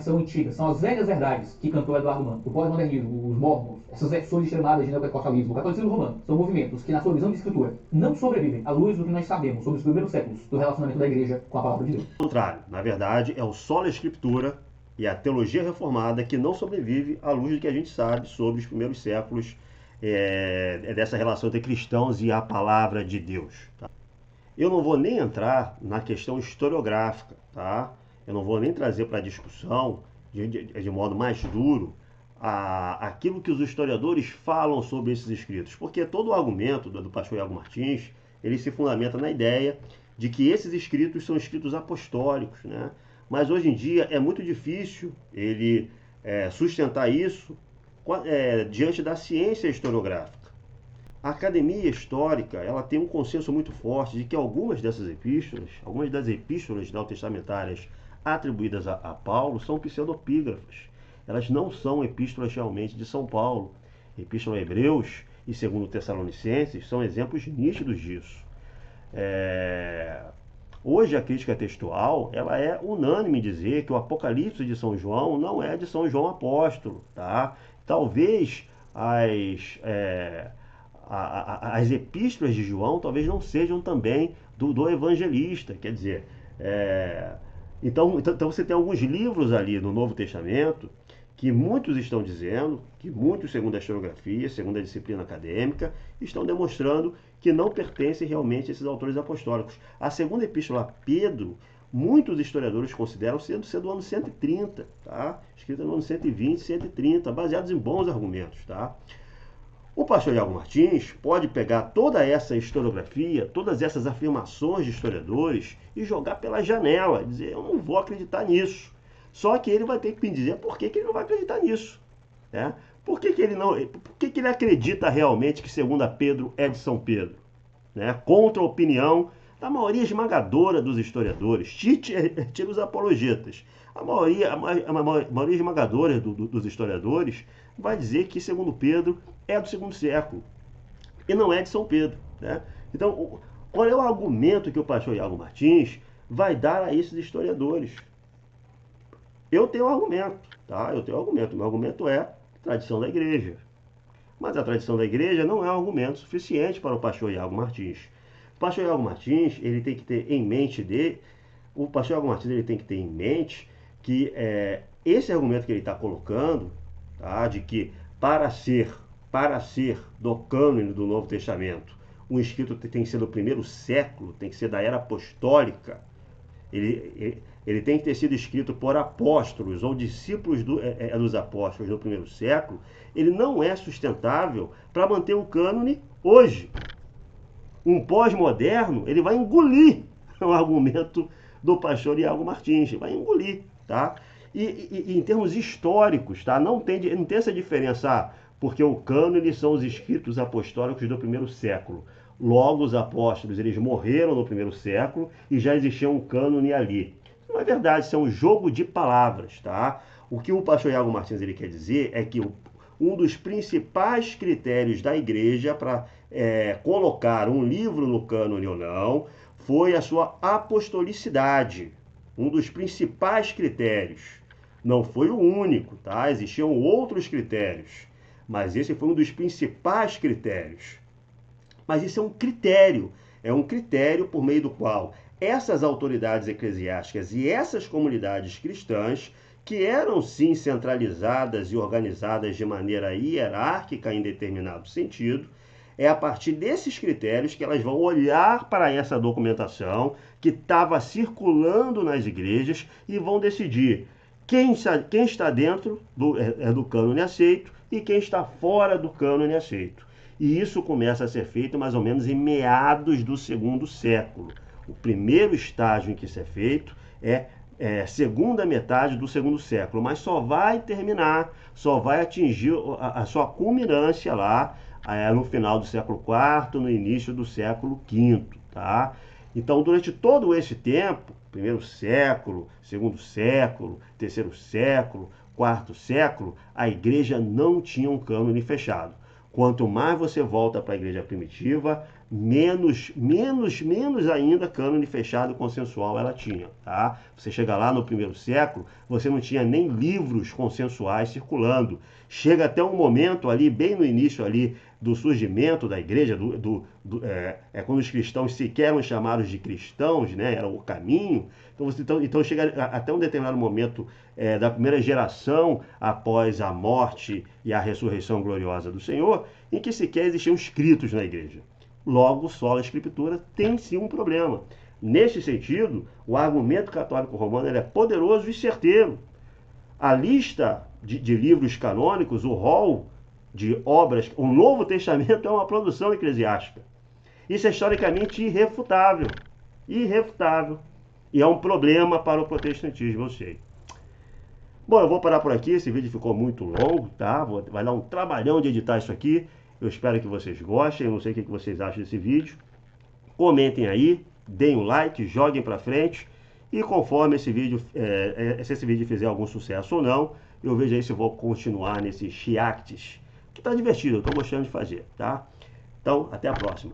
S2: são antigas, são as velhas verdades que cantou Eduardo Mann. O pós-modernismo, os mormons, essas versões extremadas de neopentecostalismo, o catolicismo romano, são movimentos que, na sua visão de escritura, não sobrevivem à luz do que nós sabemos sobre os primeiros séculos do relacionamento da igreja com a palavra de Deus.
S1: Ao contrário, na verdade, é o sola escritura e a teologia reformada que não sobrevive à luz do que a gente sabe sobre os primeiros séculos dessa relação entre cristãos e a palavra de Deus. Tá? Eu não vou nem entrar na questão historiográfica, tá? Eu não vou nem trazer para a discussão, de modo mais duro, aquilo que os historiadores falam sobre esses escritos. Porque todo o argumento do pastor Iago Martins, ele se fundamenta na ideia de que esses escritos são escritos apostólicos, né? Mas hoje em dia é muito difícil ele sustentar isso diante da ciência historiográfica. A academia histórica, ela tem um consenso muito forte de que algumas das epístolas neotestamentárias atribuídas a Paulo são pseudopígrafas. Elas não são epístolas realmente de São Paulo. Epístola a Hebreus e segundo Tessalonicenses são exemplos nítidos disso. Hoje a crítica textual ela é unânime em dizer que o Apocalipse de São João não é de São João apóstolo. Tá? Talvez as epístolas de João talvez não sejam também do evangelista, quer dizer, então você tem alguns livros ali no Novo Testamento que muitos estão dizendo, que muitos, segundo a historiografia, segundo a disciplina acadêmica, estão demonstrando que não pertencem realmente a esses autores apostólicos. A segunda epístola a Pedro, muitos historiadores consideram ser do ano 130, tá? Escrita no ano 120, 130, baseados em bons argumentos, tá? O pastor Iago Martins pode pegar toda essa historiografia, todas essas afirmações de historiadores e jogar pela janela, dizer, eu não vou acreditar nisso. Só que ele vai ter que me dizer por que ele não vai acreditar nisso. Né? Por que ele acredita realmente que 2 Pedro é de São Pedro? Né? Contra a opinião da maioria esmagadora dos historiadores, tira os apologetas. A maioria esmagadora dos historiadores vai dizer que 2 Pedro é do segundo século e não é de São Pedro. Né? Então, qual é o argumento que o pastor Iago Martins vai dar a esses historiadores? Eu tenho um argumento, tá? Meu argumento é tradição da igreja. Mas a tradição da igreja não é um argumento suficiente para o pastor Iago Martins. O pastor Iago Martins, ele tem que ter em mente que esse argumento que ele está colocando, tá? De que para ser do cânone do Novo Testamento, um escrito tem que ser do primeiro século, tem que ser da era apostólica, ele tem que ter sido escrito por apóstolos ou discípulos dos apóstolos no primeiro século, ele não é sustentável para manter o cânone hoje. Um pós-moderno, ele vai engolir o argumento do pastor Iago Martins, vai engolir, tá? E em termos históricos, tá? Não tem essa diferença, porque o cânone são os escritos apostólicos do primeiro século. Logo, os apóstolos, eles morreram no primeiro século e já existia um cânone ali. Não é verdade, isso é um jogo de palavras, tá? O que o pastor Iago Martins ele quer dizer é que um dos principais critérios da igreja para colocar um livro no cânone ou não foi a sua apostolicidade. Um dos principais critérios. Não foi o único, tá? Existiam outros critérios, mas esse foi um dos principais critérios. Mas isso é um critério por meio do qual essas autoridades eclesiásticas e essas comunidades cristãs, que eram sim centralizadas e organizadas de maneira hierárquica em determinado sentido, é a partir desses critérios que elas vão olhar para essa documentação que estava circulando nas igrejas e vão decidir quem está dentro do cânone aceito e quem está fora do cânone aceito. E isso começa a ser feito mais ou menos em meados do segundo século. O primeiro estágio em que isso é feito é segunda metade do segundo século, mas só vai terminar, só vai atingir a sua culminância lá no final do século IV, no início do século V, tá? Então, durante todo esse tempo, primeiro século, segundo século, terceiro século, quarto século, a igreja não tinha um cânone fechado. Quanto mais você volta para a igreja primitiva, menos ainda cânone fechado consensual ela tinha, tá? Você chega lá no primeiro século, você não tinha nem livros consensuais circulando. Chega até um momento ali, bem no início ali do surgimento da igreja, quando os cristãos sequer eram chamados de cristãos, né? Era o caminho. Então chega até um determinado momento da primeira geração após a morte e a ressurreição gloriosa do Senhor, em que sequer existiam escritos na igreja. Logo, só a Escritura tem sim um problema. Neste sentido, o argumento católico romano é poderoso e certeiro. A lista de livros canônicos, o rol de obras, o Novo Testamento é uma produção eclesiástica. Isso é historicamente irrefutável. Irrefutável. E é um problema para o protestantismo, eu sei. Bom, eu vou parar por aqui, esse vídeo ficou muito longo, tá? Vai dar um trabalhão de editar isso aqui. Eu espero que vocês gostem, eu não sei o que vocês acham desse vídeo. Comentem aí, deem um like, joguem pra frente. E conforme esse vídeo, se esse vídeo fizer algum sucesso ou não, eu vejo aí se eu vou continuar nesses reacts, que tá divertido, eu tô gostando de fazer, tá? Então, até a próxima.